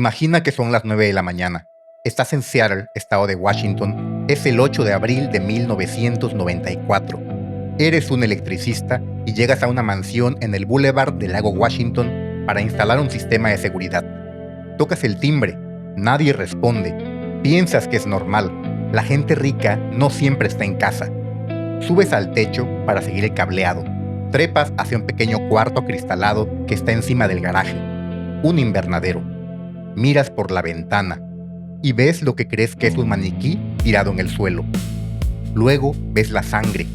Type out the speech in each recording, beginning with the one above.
Imagina que son las 9 de la mañana. Estás en Seattle, estado de Washington. Es el 8 de abril de 1994. Eres un electricista y llegas a una mansión en el Boulevard del Lago Washington para instalar un sistema de seguridad. Tocas el timbre. Nadie responde. Piensas que es normal. La gente rica no siempre está en casa. Subes al techo para seguir el cableado. Trepas hacia un pequeño cuarto acristalado que está encima del garaje. Un invernadero. Miras por la ventana y ves lo que crees que es un maniquí tirado en el suelo. Luego ves la sangre.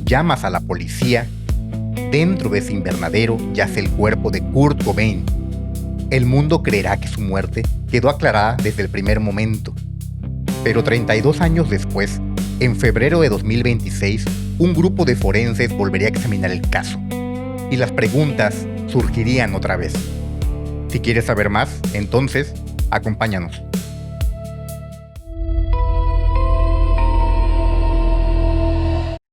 Llamas a la policía. Dentro de ese invernadero yace el cuerpo de Kurt Cobain. El mundo creerá que su muerte quedó aclarada desde el primer momento. Pero 32 años después, en febrero de 2026, un grupo de forenses volvería a examinar el caso. Y las preguntas surgirían otra vez. Si quieres saber más, entonces, acompáñanos.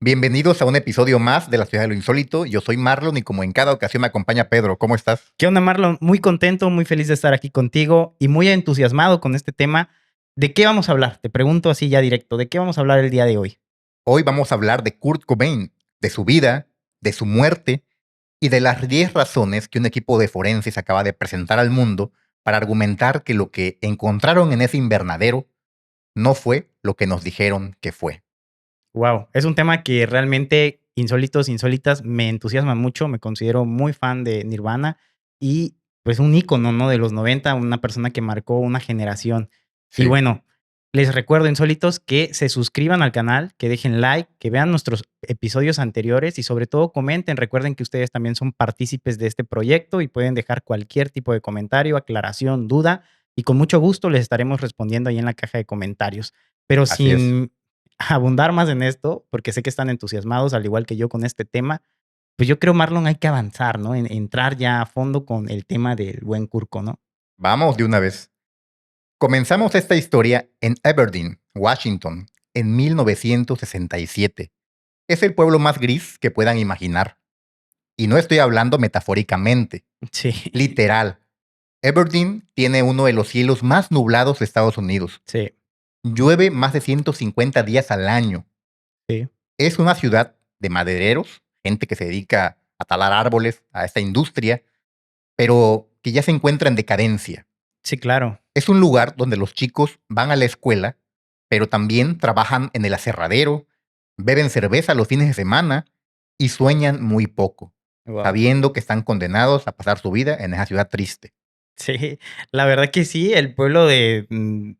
Bienvenidos a un episodio más de La Ciudad de lo Insólito. Yo soy Marlon y como en cada ocasión me acompaña Pedro. ¿Cómo estás? ¿Qué onda, Marlon? Muy contento, muy feliz de estar aquí contigo y muy entusiasmado con este tema. ¿De qué vamos a hablar? Te pregunto así ya directo. ¿De qué vamos a hablar el día de hoy? Hoy vamos a hablar de Kurt Cobain, de su vida, de su muerte y de las 10 razones que un equipo de forenses acaba de presentar al mundo para argumentar que lo que encontraron en ese invernadero no fue lo que nos dijeron que fue. Wow, es un tema que realmente insólitas, me entusiasma mucho. Me considero muy fan de Nirvana y pues un ícono, ¿no? De los 90, una persona que marcó una generación. Y Sí, bueno, les recuerdo, insólitos, que se suscriban al canal, que dejen like, que vean nuestros episodios anteriores y sobre todo comenten. Recuerden que ustedes también son partícipes de este proyecto y pueden dejar cualquier tipo de comentario, aclaración, duda y con mucho gusto les estaremos respondiendo ahí en la caja de comentarios. Pero así es. sin abundar más en esto, porque sé que están entusiasmados, al igual que yo, con este tema, pues yo creo, Marlon, hay que avanzar, ¿no? En entrar ya a fondo con el tema del buen Curco, ¿no? Vamos de una vez. Comenzamos esta historia en Aberdeen, Washington, en 1967. Es el pueblo más gris que puedan imaginar. Y no estoy hablando metafóricamente, Sí, literal. Aberdeen tiene uno de los cielos más nublados de Estados Unidos. sí, Llueve más de 150 días al año. sí. Es una ciudad de madereros, gente que se dedica a talar árboles, a esta industria, pero que ya se encuentra en decadencia. Sí, claro. Es un lugar donde los chicos van a la escuela, pero también trabajan en el aserradero, beben cerveza los fines de semana y sueñan muy poco, Wow. sabiendo que están condenados a pasar su vida en esa ciudad triste. Sí, la verdad que sí, el pueblo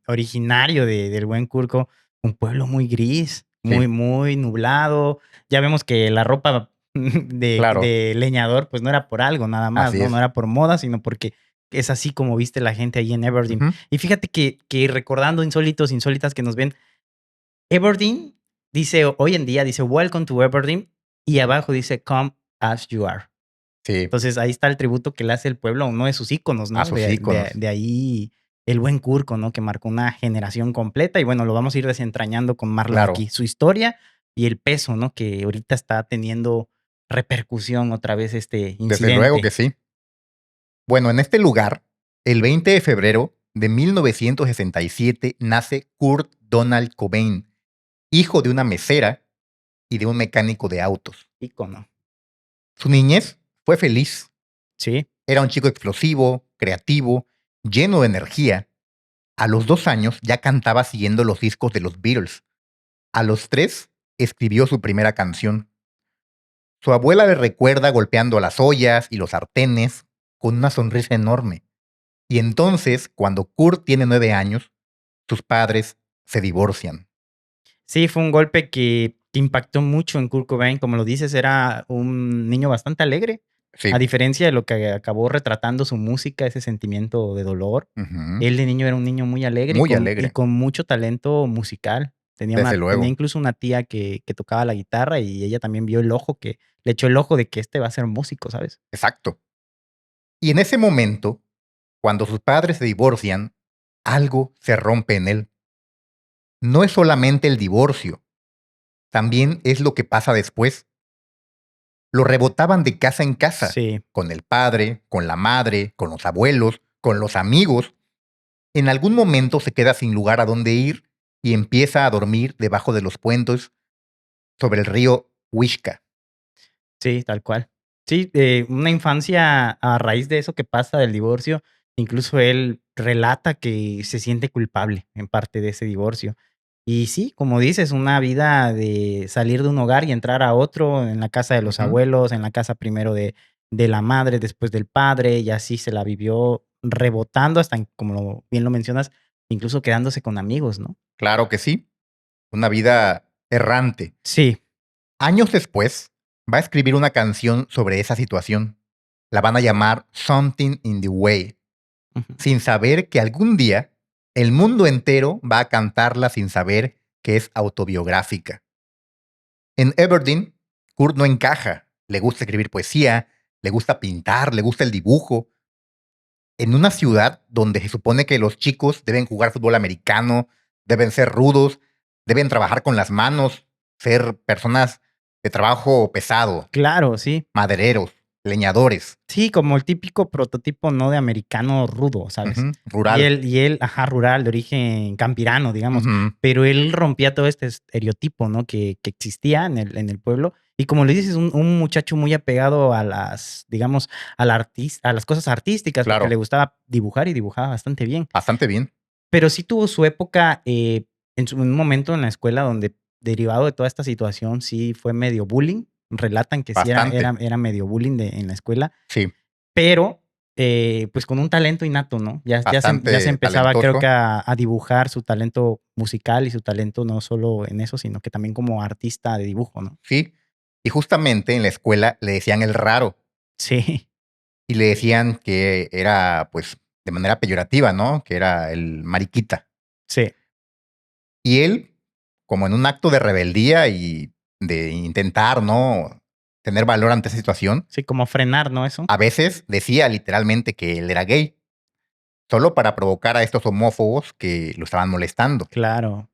originario del buen Curco, un pueblo muy gris, Sí, muy nublado. Ya vemos que la ropa claro, de leñador, pues no era por algo nada más, así ¿no? No es. era por moda, sino porque es así como viste la gente ahí en Aberdeen. Ujú. Y fíjate que recordando insólitas que nos ven, Aberdeen dice, hoy en día dice, Welcome to Aberdeen, y abajo dice, Come as you are. Sí, Entonces, ahí está el tributo que le hace el pueblo a uno de sus íconos, a ¿no? sus íconos. De ahí el buen Curco, ¿no? Que marcó una generación completa. Y bueno, lo vamos a ir desentrañando con Marlon Claro, aquí. Su historia y el peso, ¿no? Que ahorita está teniendo repercusión otra vez este desde luego que incidente. sí. Bueno, en este lugar, el 20 de febrero de 1967 nace Kurt Donald Cobain, hijo de una mesera y de un mecánico de autos. Ícono. Su niñez fue feliz. Sí, Era un chico explosivo, creativo, lleno de energía. A los 2 años ya cantaba siguiendo los discos de los Beatles. A los 3 escribió su primera canción. Su abuela le recuerda golpeando las ollas y los sartenes con una sonrisa enorme. Y entonces, cuando Kurt tiene 9 años, sus padres se divorcian. sí, fue un golpe que impactó mucho en Kurt Cobain. Como lo dices, era un niño bastante alegre. A Sí. diferencia de lo que acabó retratando su música, ese sentimiento de dolor. Ujú. Él de niño era un niño muy alegre Muy y alegre, con mucho talento musical. desde Tenía luego. incluso una tía que tocaba la guitarra y ella también vio el ojo que le echó el ojo de que este va a ser músico, ¿sabes? Exacto. Y en ese momento, cuando sus padres se divorcian, algo se rompe en él. No es solamente el divorcio, también es lo que pasa después. Lo rebotaban de casa en casa, Sí, con el padre, con la madre, con los abuelos, con los amigos, En algún momento se queda sin lugar a dónde ir y empieza a dormir debajo de los puentes sobre el río Wishka. Sí, tal cual. Sí, una infancia a raíz de eso que pasa del divorcio, incluso él relata que se siente culpable en parte de ese divorcio. Y sí, como dices, una vida de salir de un hogar y entrar a otro, en la casa de los Ujú. abuelos, en la casa primero de la madre, después del padre, y así se la vivió rebotando hasta, como bien lo mencionas, incluso quedándose con amigos, ¿no? Claro que sí, una vida errante. Sí. Años después, va a escribir una canción sobre esa situación. La van a llamar Something in the Way, Ujú. sin saber que algún día el mundo entero va a cantarla sin saber que es autobiográfica. En Everdeen, Kurt no encaja. Le gusta escribir poesía, le gusta pintar, le gusta el dibujo. En una ciudad donde se supone que los chicos deben jugar fútbol americano, deben ser rudos, deben trabajar con las manos, ser personas de trabajo pesado, Claro, sí. madereros, leñadores, Sí, como el típico prototipo, ¿no? De americano rudo, ¿sabes? rural. Ajá, rural, de origen campirano, digamos. Ujú, Pero él rompía todo este estereotipo, ¿no? Que existía en el pueblo. Y como le dices, un muchacho muy apegado a las, digamos, a las cosas artísticas, porque le claro, gustaba dibujar y dibujaba bastante bien. bastante bien, Pero sí tuvo su época, en un momento en la escuela donde, derivado de toda esta situación, sí fue medio bullying. Relatan que sí era, bastante, era medio bullying en la escuela, sí, pero, pues, con un talento innato, ¿no? Ya se bastante empezaba, creo que talentoso, a dibujar su talento musical y su talento no solo en eso, sino que también como artista de dibujo, ¿no? sí. Y justamente en la escuela le decían el raro Sí, y le decían que era, pues, de manera peyorativa, ¿no? Que era el mariquita. sí, Y él, como en un acto de rebeldía y de intentar, ¿no? Tener valor ante esa situación, sí, como frenar, ¿no? Eso. a veces decía literalmente que él era gay, solo para provocar a estos homófobos que lo estaban molestando. Claro.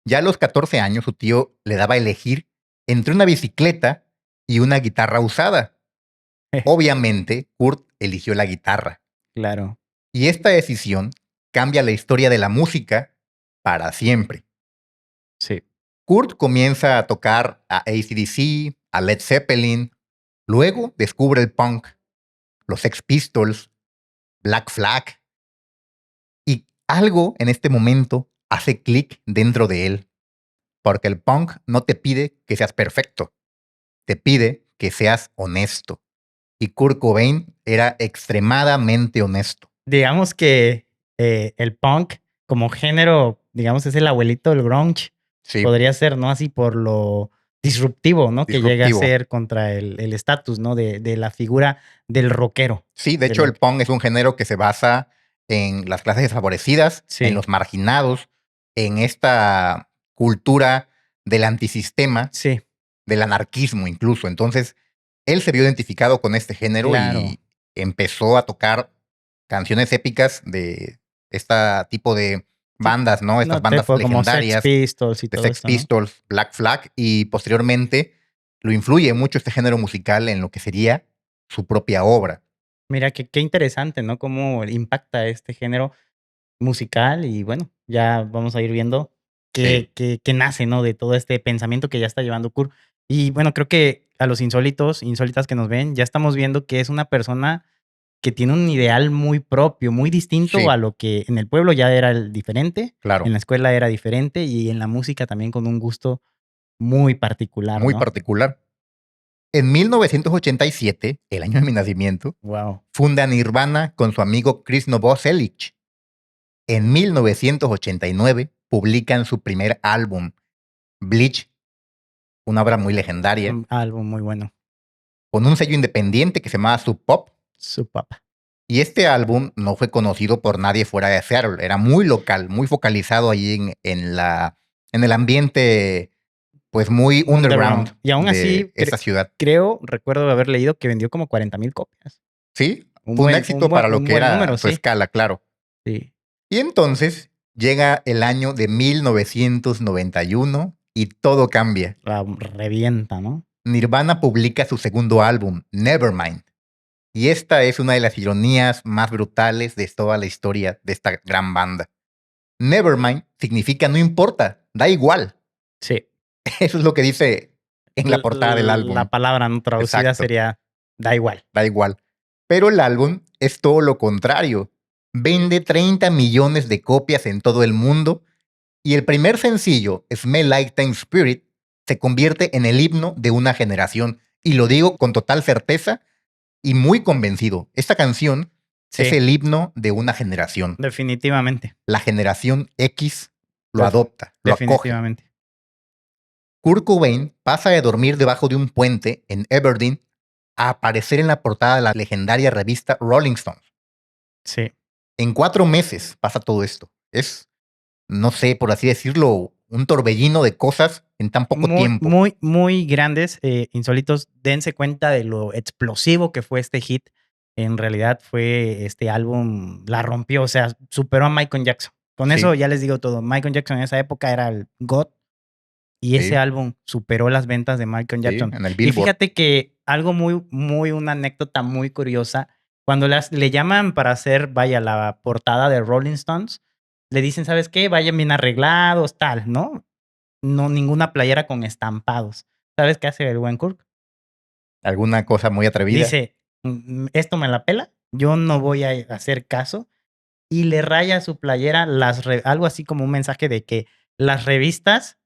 Ya a los 14 años, su tío le daba a elegir entre una bicicleta y una guitarra usada. Obviamente, Kurt eligió la guitarra. Claro, Y esta decisión cambia la historia de la música para siempre. sí. Kurt comienza a tocar a AC/DC, a Led Zeppelin, luego descubre el punk, los Sex Pistols, Black Flag, y algo en este momento hace clic dentro de él, porque el punk no te pide que seas perfecto, te pide que seas honesto. Y Kurt Cobain era extremadamente honesto. Digamos que, el punk como género, digamos, es el abuelito del grunge, Sí, podría ser, ¿no? Así por lo disruptivo, ¿no? Que llega a disruptivo. ser contra el estatus, ¿no? De la figura del rockero, Sí, de del hecho el rock. punk es un género que se basa en las clases desfavorecidas, en Sí, los marginados, en esta cultura del antisistema, sí, del anarquismo incluso. Entonces, él se vio identificado con este género claro. y empezó a tocar canciones épicas de este tipo de Sí, bandas, ¿no? Estas no, bandas tipo como Sex legendarias Pistols y de todo Sex esto, ¿no? Pistols, Black Flag, y posteriormente lo influye mucho este género musical en lo que sería su propia obra. Mira, qué interesante, ¿no? Cómo impacta este género musical y bueno, ya vamos a ir viendo Sí, qué nace, ¿no? De todo este pensamiento que ya está llevando Kurt. Y bueno, creo que a los insólitas que nos ven, ya estamos viendo que es una persona que tiene un ideal muy propio, muy distinto sí, a lo que en el pueblo ya era el diferente, en claro, la escuela era diferente y en la música también con un gusto muy particular, muy ¿no? particular. En 1987, el año de mi nacimiento, Wow. funda Nirvana con su amigo Chris Novoselic. En 1989 publican su primer álbum, Bleach, una obra muy legendaria, Un álbum muy bueno. con un sello independiente que se llamaba Sub Pop. Su papá. Y este álbum no fue conocido por nadie fuera de Seattle. Era muy local, muy focalizado allí en el ambiente, pues muy underground Underground. Y aún de así, esa ciudad. creo, recuerdo haber leído que vendió como 40,000 copias. Sí, Un fue un buen un éxito buen para lo un que buen era número, su sí. escala, claro. Sí. Y entonces llega el año de 1991 y todo cambia. La revienta, ¿no? Nirvana publica su segundo álbum, Nevermind. Y esta es una de las ironías más brutales de toda la historia de esta gran banda. Nevermind significa no importa, da igual. Sí. Eso es lo que dice en la portada del álbum. La palabra no traducida Exacto. sería da igual. Da igual. Pero el álbum es todo lo contrario. Vende 30 millones de copias en todo el mundo y el primer sencillo, Smell Like Teen Spirit, se convierte en el himno de una generación. Y lo digo con total certeza y muy convencido. Esta canción es Sí, el himno de una generación. definitivamente. La generación X lo adopta, lo acoge. Definitivamente. Kurt Cobain pasa de dormir debajo de un puente en Aberdeen a aparecer en la portada de la legendaria revista Rolling Stone. Sí. En 4 meses pasa todo esto. Es, no sé, por así decirlo, un torbellino de cosas en tan poco Muy, tiempo. muy, muy grandes, insólitos. Dense cuenta de lo explosivo que fue este hit. En realidad fue este álbum, la rompió, o sea, superó a Michael Jackson. Con Sí. eso ya les digo todo. Michael Jackson en esa época era el GOAT y ese Sí. álbum superó las ventas de Michael Sí, Jackson. en el Y Billboard. fíjate que algo una anécdota muy curiosa, cuando le llaman para hacer, vaya, la portada de Rolling Stones, le dicen, ¿sabes qué? Vayan bien arreglados, tal, ¿no? No, ninguna playera con estampados. ¿Sabes qué hace el buen Kirk? Alguna cosa muy atrevida. Dice, esto me la pela, yo no voy a hacer caso, y le raya a su playera algo así como un mensaje de que las revistas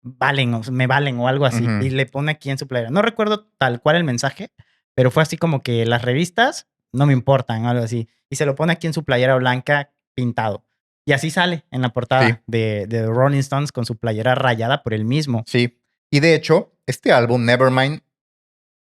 valen, me valen o algo así, y Ujú. le pone aquí en su playera. No recuerdo tal cual el mensaje, pero fue así como que las revistas no me importan, algo así. Y se lo pone aquí en su playera blanca pintado. Y así sale en la Sí, portada de Rolling Stones con su playera rayada por él mismo. sí. Y de hecho, este álbum, Nevermind,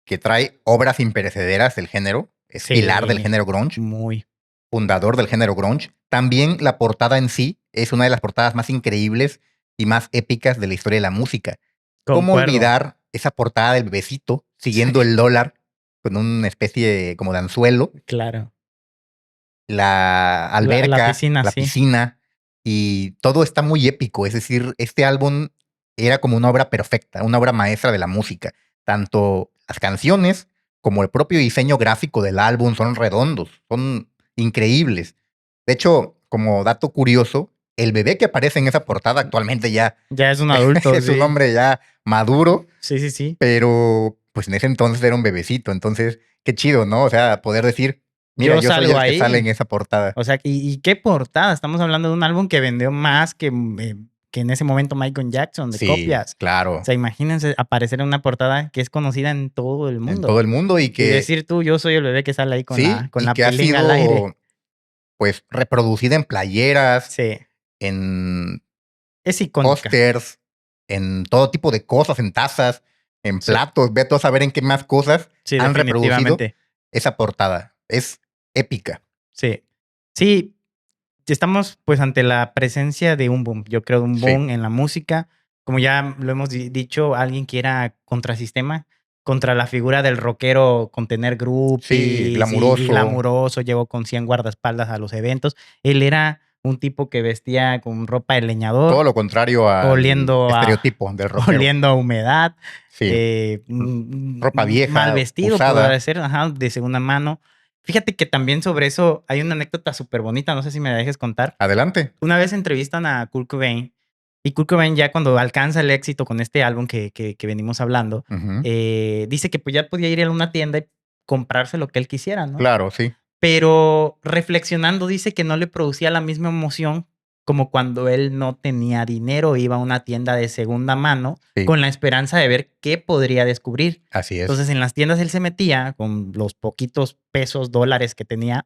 que trae obras imperecederas del género, es pilar del Sí, género grunge, muy. fundador del género grunge. También la portada en sí es una de las portadas más increíbles y más épicas de la historia de la música. ¿Cómo Concuerdo. olvidar esa portada del bebecito Sí, siguiendo el dólar con una especie como de anzuelo? claro. La La alberca, piscina, la sí. piscina, y todo está muy épico. Es decir, este álbum era como una obra perfecta, una obra maestra de la música. Tanto las canciones como el propio diseño gráfico del álbum son redondos, son increíbles. De hecho, como dato curioso, el bebé que aparece en esa portada actualmente ya Ya es un adulto, es un sí. hombre ya maduro, Sí, sí, sí. pero pues en ese entonces era un bebecito. Entonces, qué chido, ¿no? O sea, poder decir, mira, Yo yo soy salgo el que sale en ahí. esa portada. O sea, y qué portada. Estamos hablando de un álbum que vendió más que en ese momento Michael Jackson, de Sí, copias. O claro, sea, imagínense aparecer en una portada que es conocida en todo el en mundo. todo el mundo y Y que decir tú, yo soy el bebé que sale ahí sí, con y la que ha pilinga al aire. sido, pues, reproducida en playeras, Sí, en es icónica. pósters, en todo tipo de cosas, en tazas, en Sí, platos, ve tú a saber en qué más cosas sí, han reproducido definitivamente. esa portada. Es épica. Sí. Sí, estamos pues ante la presencia de un boom, yo creo un Sí, boom en la música, como ya lo hemos dicho, alguien que era contrasistema, contra la figura del rockero con tener sí, groupies y glamuroso, glamuroso, llegó con 100 guardaespaldas a los eventos. Él era un tipo que vestía con ropa de todo leñador, lo contrario al oliendo a, estereotipo del rockero. oliendo a humedad, Sí, ropa mal vieja, vestido, podría usada, ser, ajá, de segunda mano. Fíjate que también sobre eso hay una anécdota súper bonita, no sé si me la dejes contar. adelante. Una vez entrevistan a Kurt Cobain y Kurt Cobain ya cuando alcanza el éxito con este álbum que venimos hablando, Ujú. dice que pues ya podía ir a una tienda y comprarse lo que él quisiera, ¿no? Claro, sí, Pero reflexionando dice que no le producía la misma emoción como cuando él no tenía dinero, iba a una tienda de segunda mano sí, con la esperanza de ver qué podría descubrir. así es. Entonces en las tiendas él se metía con los poquitos pesos, dólares que tenía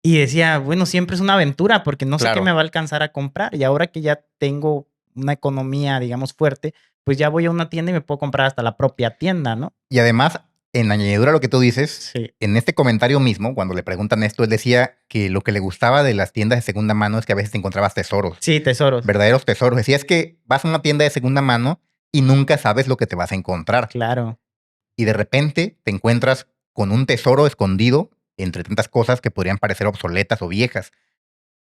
y decía, bueno, siempre es una aventura porque no sé qué Claro. me va a alcanzar a comprar. Y ahora que ya tengo una economía, digamos, fuerte, pues ya voy a una tienda y me puedo comprar hasta la propia tienda, ¿no? Y además, en añadidura a lo que tú dices, Sí, en este comentario mismo, cuando le preguntan esto, él decía que lo que le gustaba de las tiendas de segunda mano es que a veces te encontrabas tesoros, sí, tesoros, verdaderos tesoros. Decía es que vas a una tienda de segunda mano y nunca sabes lo que te vas a encontrar. claro. Y de repente te encuentras con un tesoro escondido entre tantas cosas que podrían parecer obsoletas o viejas.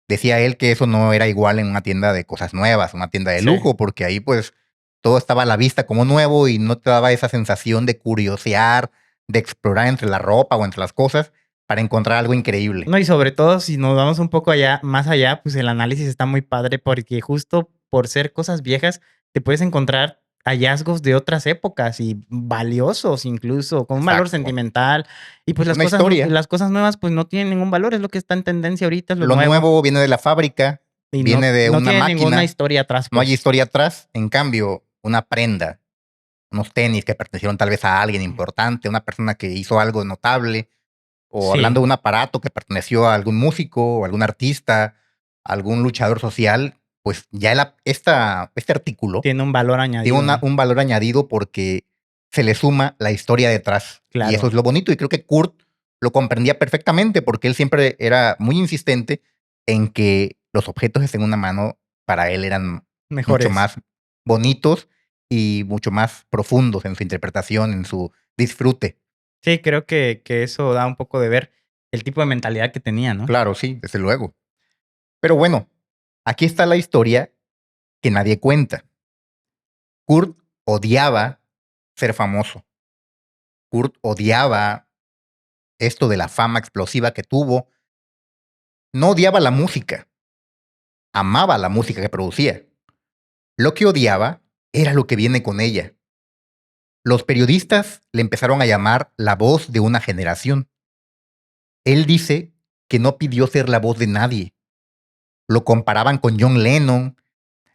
Decía él que eso no era igual en una tienda de cosas nuevas, una tienda de Sí, lujo, porque ahí pues todo estaba a la vista como nuevo y no te daba esa sensación de curiosear, de explorar entre la ropa o entre las cosas. para encontrar algo increíble. No, y sobre todo si nos vamos un poco más allá, pues el análisis está muy padre porque justo por ser cosas viejas te puedes encontrar hallazgos de otras épocas y valiosos incluso, con un valor Exacto. sentimental. Y pues Una historia. las cosas nuevas pues no tienen ningún valor, es lo que está en tendencia ahorita, es lo Lo nuevo. nuevo viene de la fábrica, Y viene de no una tiene ninguna máquina, historia atrás, no hay pues. historia atrás. En cambio, una prenda, unos tenis que pertenecieron tal vez a alguien importante, una persona que hizo algo notable, o hablando Sí, de un aparato que perteneció a algún músico o algún artista, algún luchador social, pues ya este artículo tiene un valor tiene añadido, ¿no? un valor añadido porque se le suma la historia detrás. Y eso Claro. es lo bonito. Y creo que Kurt lo comprendía perfectamente porque él siempre era muy insistente en que los objetos de segunda mano para él eran mucho Mejores. más bonitos y mucho más profundos en su interpretación, en su disfrute. Sí, creo que eso da un poco de ver el tipo de mentalidad que tenía, ¿no? Claro, sí, desde luego. Pero bueno, aquí está la historia que nadie cuenta. Kurt odiaba ser famoso. Kurt odiaba esto de la fama explosiva que tuvo. No odiaba la música, amaba la música que producía. Lo que odiaba era lo que viene con ella. Los periodistas le empezaron a llamar la voz de una generación. Él dice que no pidió ser la voz de nadie. Lo comparaban con John Lennon,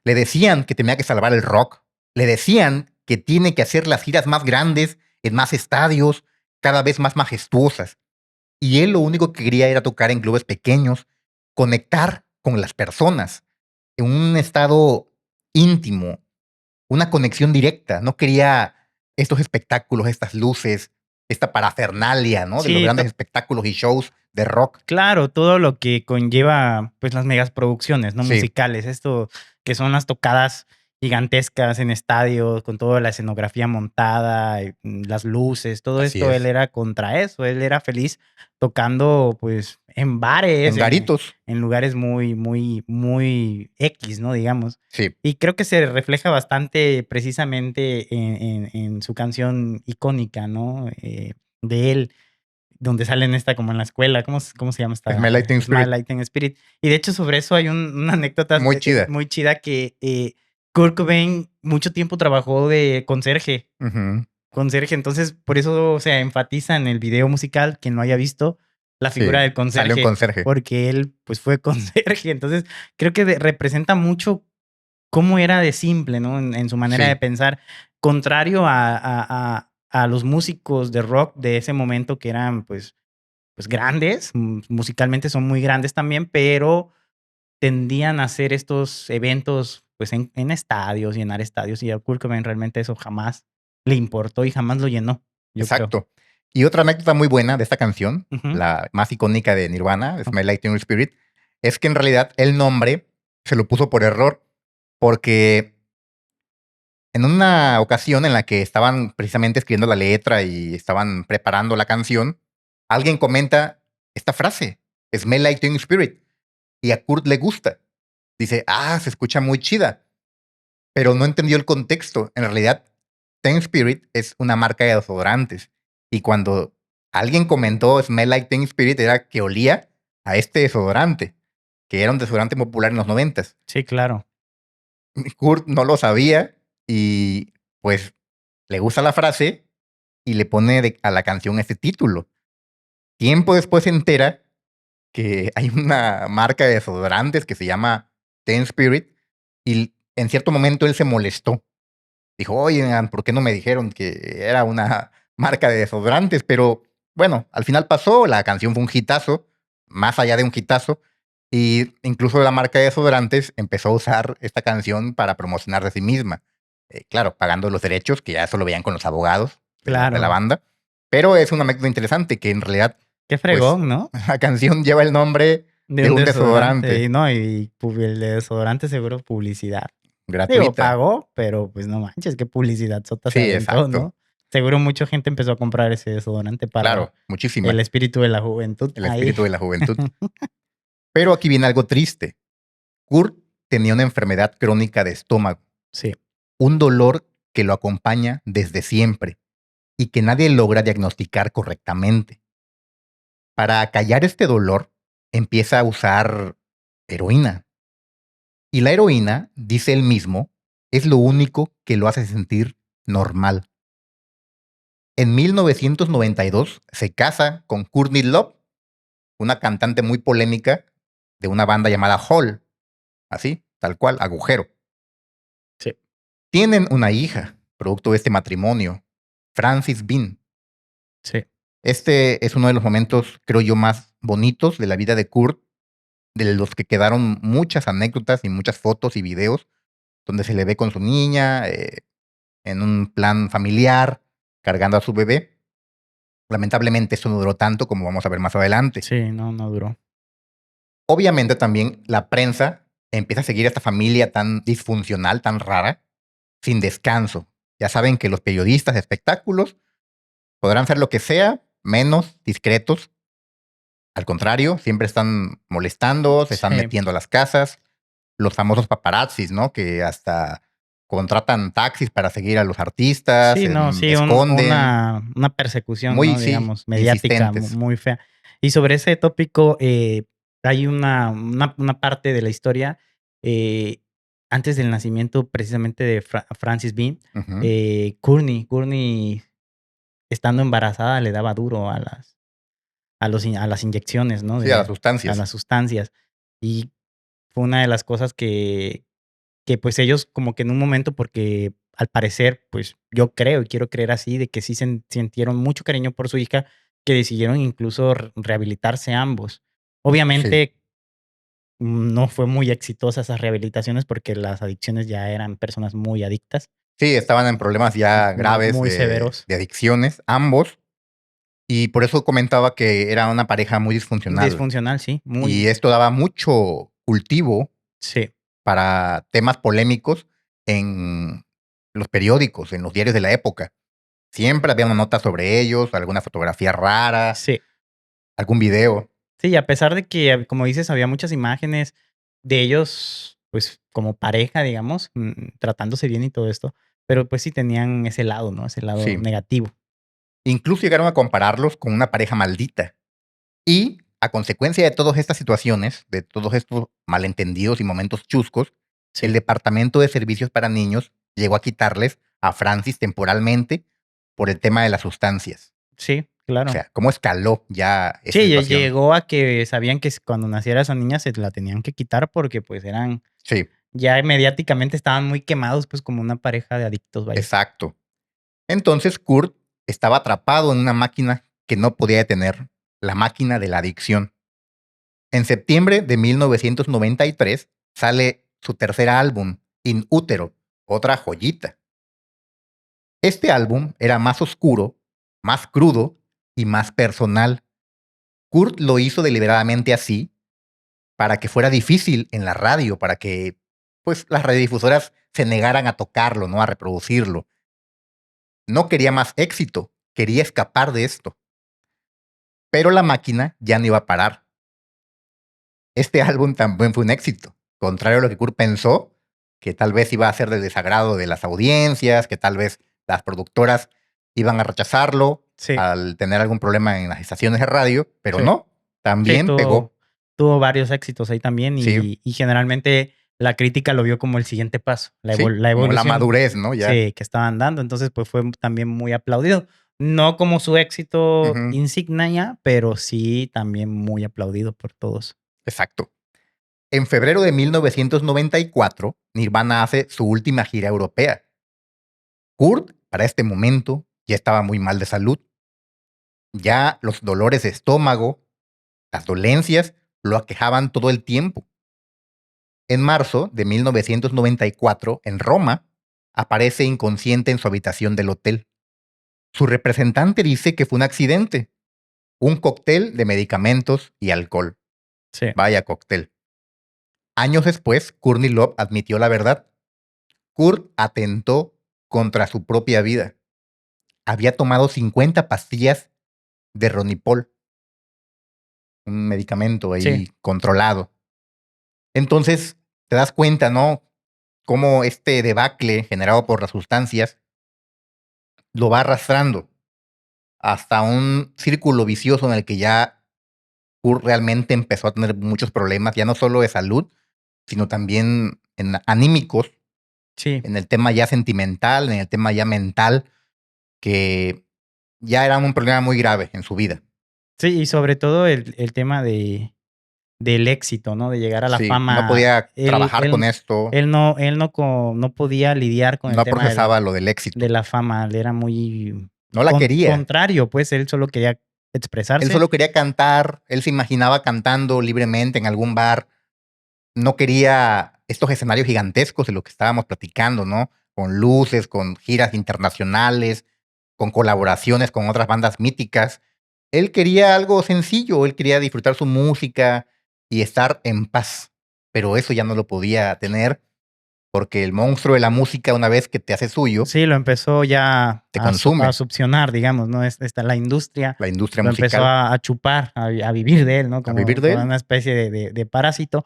le decían que tenía que salvar el rock, le decían que tiene que hacer las giras más grandes, en más estadios, cada vez más majestuosas. Y él lo único que quería era tocar en clubes pequeños, conectar con las personas en un estado íntimo, una conexión directa. No quería estos espectáculos, estas luces, esta parafernalia, ¿no? De los Sí, grandes espectáculos y shows de rock. claro, todo lo que conlleva, pues, las megas producciones, ¿no? Sí, Musicales, esto que son las tocadas gigantescas en estadios, con toda la escenografía montada, las luces, todo así esto, él es. era contra eso, él era feliz tocando, pues, en bares, En garitos. en lugares muy, muy, muy X, ¿no? Digamos. Sí. Y creo que se refleja bastante precisamente en su canción icónica, ¿no? De él donde sale en esta como en la escuela, ¿cómo se llama esta? Smell Like Teen Smile Spirit. Like Teen Spirit. Y de hecho sobre eso hay una anécdota Muy chida. muy chida que Kurt Cobain mucho tiempo trabajó de Ujú. conserje, entonces por eso se enfatiza en el video musical, quien lo haya visto, la figura Sí, del salió un conserje, conserje. porque él pues fue conserje, entonces creo que representa mucho cómo era de simple, ¿no? En su manera de Sí, pensar, contrario a los músicos de rock de ese momento que eran pues grandes, musicalmente son muy grandes también, pero tendían a hacer estos eventos pues en estadios, llenar estadios, y a Kurt Cobain realmente eso jamás le importó y jamás lo llenó, yo creo. exacto. Y otra anécdota muy buena de esta canción, Ujú. la más icónica de Nirvana, Ok. Smell Like Teen Spirit, es que en realidad el nombre se lo puso por error porque en una ocasión en la que estaban precisamente escribiendo la letra y estaban preparando la canción, alguien comenta esta frase, Smell Like Teen Spirit, y a Kurt le gusta. Dice, se escucha muy chida, pero no entendió el contexto. En realidad, Teen Spirit es una marca de desodorantes. Y cuando alguien comentó Smell Like Teen Spirit era que olía a este desodorante, que era un desodorante popular en los 90s. Sí, claro. Kurt no lo sabía y pues le gusta la frase y le pone a la canción este título. Tiempo después se entera que hay una marca de desodorantes que se llama Teen Spirit y en cierto momento él se molestó. Dijo, oigan, ¿por qué no me dijeron que era una marca de desodorantes? Pero bueno, al final pasó, la canción fue un hitazo, más allá de un hitazo, y incluso la marca de desodorantes empezó a usar esta canción para promocionar de sí misma. Claro, pagando los derechos, que ya eso lo veían con los abogados de la Claro. banda. Pero es una anécdota interesante que en realidad, Qué pues, fregón, ¿no? la canción lleva el nombre De de un un desodorante, y desodorante no, y el de desodorante seguro publicidad. Digo, gratuita. pagó, pero pues no manches, qué publicidad sota se Sí, aventó, exacto. ¿no? Seguro mucha gente empezó a comprar ese desodorante para Claro, muchísima. el espíritu de la juventud El ahí. espíritu de la juventud. Pero aquí viene algo triste. Kurt tenía una enfermedad crónica de estómago, Sí, un dolor que lo acompaña desde siempre y que nadie logra diagnosticar correctamente. Para callar este dolor, empieza a usar heroína. Y la heroína, dice él mismo, es lo único que lo hace sentir normal. En 1992 se casa con Courtney Love, una cantante muy polémica de una banda llamada Hole, así, tal cual, agujero. Sí. Tienen una hija, producto de este matrimonio, Frances Bean. Sí. Este es uno de los momentos, creo yo, más bonitos de la vida de Kurt, de los que quedaron muchas anécdotas y muchas fotos y videos donde se le ve con su niña, en un plan familiar, cargando a su bebé. Lamentablemente esto no duró tanto como vamos a ver más adelante. Sí, no, no duró. Obviamente también la prensa empieza a seguir a esta familia tan disfuncional, tan rara, sin descanso. Ya saben que los periodistas de espectáculos podrán ser lo que sea, menos discretos. Al contrario, siempre están molestando, se están Sí. metiendo a las casas. Los famosos paparazzis, ¿no? Que hasta contratan taxis para seguir a los artistas, Sí, no, sí, esconden. una persecución, Muy, ¿no? sí, Digamos, mediática insistentes. muy fea. Y sobre ese tópico, hay una parte de la historia, eh, antes del nacimiento precisamente de Frances Bean, Ujú. Courtney, estando embarazada, le daba duro a las inyecciones, ¿no? Sí, a las A sustancias. las sustancias. Y fue una de las cosas que pues ellos como que en un momento, porque al parecer, pues yo creo y quiero creer así, de que sí sintieron mucho cariño por su hija, que decidieron incluso rehabilitarse ambos. Sí. Obviamente no fue muy exitosa esas rehabilitaciones porque las adicciones ya eran personas muy adictas, Sí, estaban en problemas ya graves muy severos. de adicciones, ambos. Y por eso comentaba que era una pareja muy disfuncional. Disfuncional, sí, Y muy, esto daba mucho cultivo sí, para temas polémicos en los periódicos, en los diarios de la época. Siempre había una nota sobre ellos, alguna fotografía rara, sí. algún video. Sí, y a pesar de que, como dices, había muchas imágenes de ellos, pues, como pareja, digamos, tratándose bien y todo esto, pero, pues, sí tenían ese lado, ¿no? Ese lado Sí. negativo. Incluso llegaron a compararlos con una pareja maldita. Y a consecuencia de todas estas situaciones, de todos estos malentendidos y momentos chuscos, el Sí, Departamento de Servicios para Niños llegó a quitarles a Francis temporalmente por el tema de las sustancias. sí, O claro. sea, ¿cómo escaló ya esta Sí, situación? llegó a que sabían que cuando naciera esa niña se la tenían que quitar porque, pues, eran Sí, ya mediáticamente estaban muy quemados, pues, como una pareja de adictos, vaya. exacto. Entonces Kurt estaba atrapado en una máquina que no podía detener, la máquina de la adicción. En septiembre de 1993 sale su tercer álbum, In Utero, otra joyita. Este álbum era más oscuro, más crudo y más personal. Kurt lo hizo deliberadamente así para que fuera difícil en la radio, para que pues las radiodifusoras se negaran a tocarlo, no a reproducirlo. No quería más éxito, quería escapar de esto. Pero la máquina ya no iba a parar. Este álbum también fue un éxito, contrario a lo que Kurt pensó, que tal vez iba a ser del desagrado de las audiencias, que tal vez las productoras iban a rechazarlo Sí, al tener algún problema en las estaciones de radio, pero sí. no, Sí, también tuvo pegó. tuvo varios éxitos ahí también Sí, y generalmente la crítica lo vio como el siguiente paso, sí, la como la evolución, madurez, ¿no? Ya. sí, que estaban dando. Entonces, pues, fue también muy aplaudido. No como su éxito Ujú, insignia, pero sí también muy aplaudido por todos. exacto. En febrero de 1994, Nirvana hace su última gira europea. Kurt, para este momento, ya estaba muy mal de salud. Ya los dolores de estómago, las dolencias, lo aquejaban todo el tiempo. En marzo de 1994, en Roma, aparece inconsciente en su habitación del hotel. Su representante dice que fue un accidente, un cóctel de medicamentos y alcohol. Sí, Vaya cóctel. Años después, Courtney Love admitió la verdad. Kurt atentó contra su propia vida. Había tomado 50 pastillas de Ronipol, un medicamento sí, ahí controlado. Entonces, te das cuenta, ¿no? Cómo este debacle generado por las sustancias lo va arrastrando hasta un círculo vicioso en el que ya Kurt realmente empezó a tener muchos problemas, ya no solo de salud, sino también anímicos, Sí. en el tema ya sentimental, en el tema ya mental, que ya era un problema muy grave en su vida. Sí, y sobre todo el tema del éxito, ¿no? De llegar a la Sí, no fama. podía Él, trabajar con él, esto, él no podía lidiar con el no tema procesaba lo del de éxito, la fama. Él era muy no la quería. contrario, pues él solo quería Él expresarse. solo quería cantar, él se imaginaba cantando libremente en algún bar, no quería estos escenarios gigantescos de lo que estábamos platicando, ¿no? Con luces, con giras internacionales, con colaboraciones con otras bandas míticas. Él quería algo sencillo, él quería disfrutar su música y estar en paz, pero eso ya no lo podía tener porque el monstruo de la música, una vez que te hace suyo, Sí, lo empezó ya te a consume. succionar, digamos, ¿no? La industria La industria lo empezó musical, a chupar, a vivir de él, ¿no? a vivir de Como él, una especie de parásito.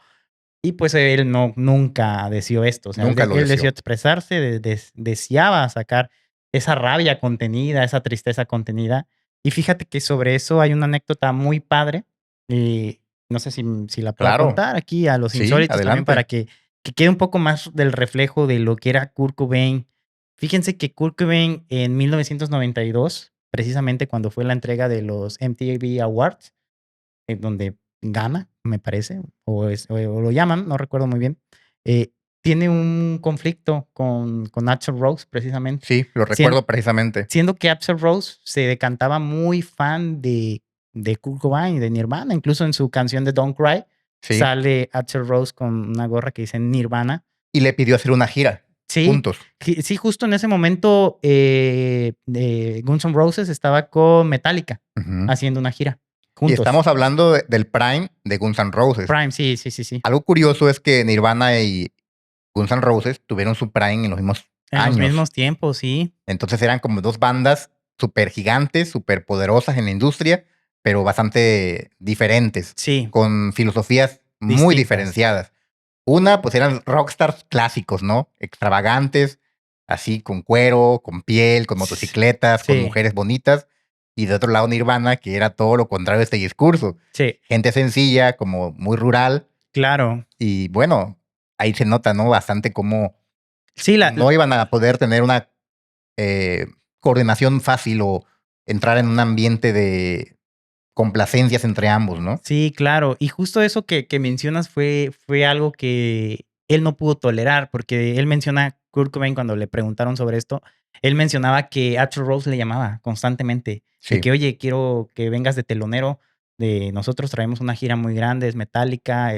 Y pues él nunca deseó esto. O sea, nunca lo él deseó deseó. expresarse, deseaba sacar esa rabia contenida, esa tristeza contenida. Y fíjate que sobre eso hay una anécdota muy padre. Y no sé si la pueda Claro, contar aquí a los sí, insólitos también para adelante. que quede un poco más del reflejo de lo que era Kurt Cobain. Fíjense que Kurt Cobain en 1992, precisamente cuando fue la entrega de los MTV Awards, en donde gana, me parece, o lo llaman, no recuerdo muy bien, tiene un conflicto con Axl Rose, precisamente, Sí, lo sien recuerdo precisamente. siendo que Axl Rose se decantaba muy fan de Kurt Cobain, de Nirvana, incluso en su canción de Don't Cry, Sí, sale Axl Rose con una gorra que dice Nirvana. y le pidió hacer una gira Sí, juntos. sí, justo en ese momento, Guns N' Roses estaba con Metallica Ujú. haciendo una gira Y juntos. estamos hablando del prime de Guns N' Roses. Prime, sí, sí, sí, sí. Algo curioso es que Nirvana y Guns N' Roses tuvieron su prime en los mismos En los años. mismos tiempos, sí. Entonces eran como dos bandas súper gigantes, súper poderosas en la industria, pero bastante diferentes, Sí, con filosofías muy distintas. diferenciadas. Una, pues eran rockstars clásicos, ¿no? Extravagantes, así con cuero, con piel, con S motocicletas, con Sí, mujeres bonitas. Y de otro lado, Nirvana, que era todo lo contrario de este discurso. sí, Gente sencilla, como muy rural. claro. Y bueno, ahí se nota, ¿no? Bastante cómo Sí, la no iban a poder tener una eh, coordinación fácil o entrar en un ambiente de complacencias entre ambos, ¿no? sí, claro. Y justo eso que mencionas fue algo que él no pudo tolerar, porque él menciona Kurt Cobain cuando le preguntaron sobre esto, él mencionaba que Axl Rose le llamaba constantemente, de Sí. que: "Oye, quiero que vengas de telonero, de nosotros traemos una gira muy grande, es Metallica,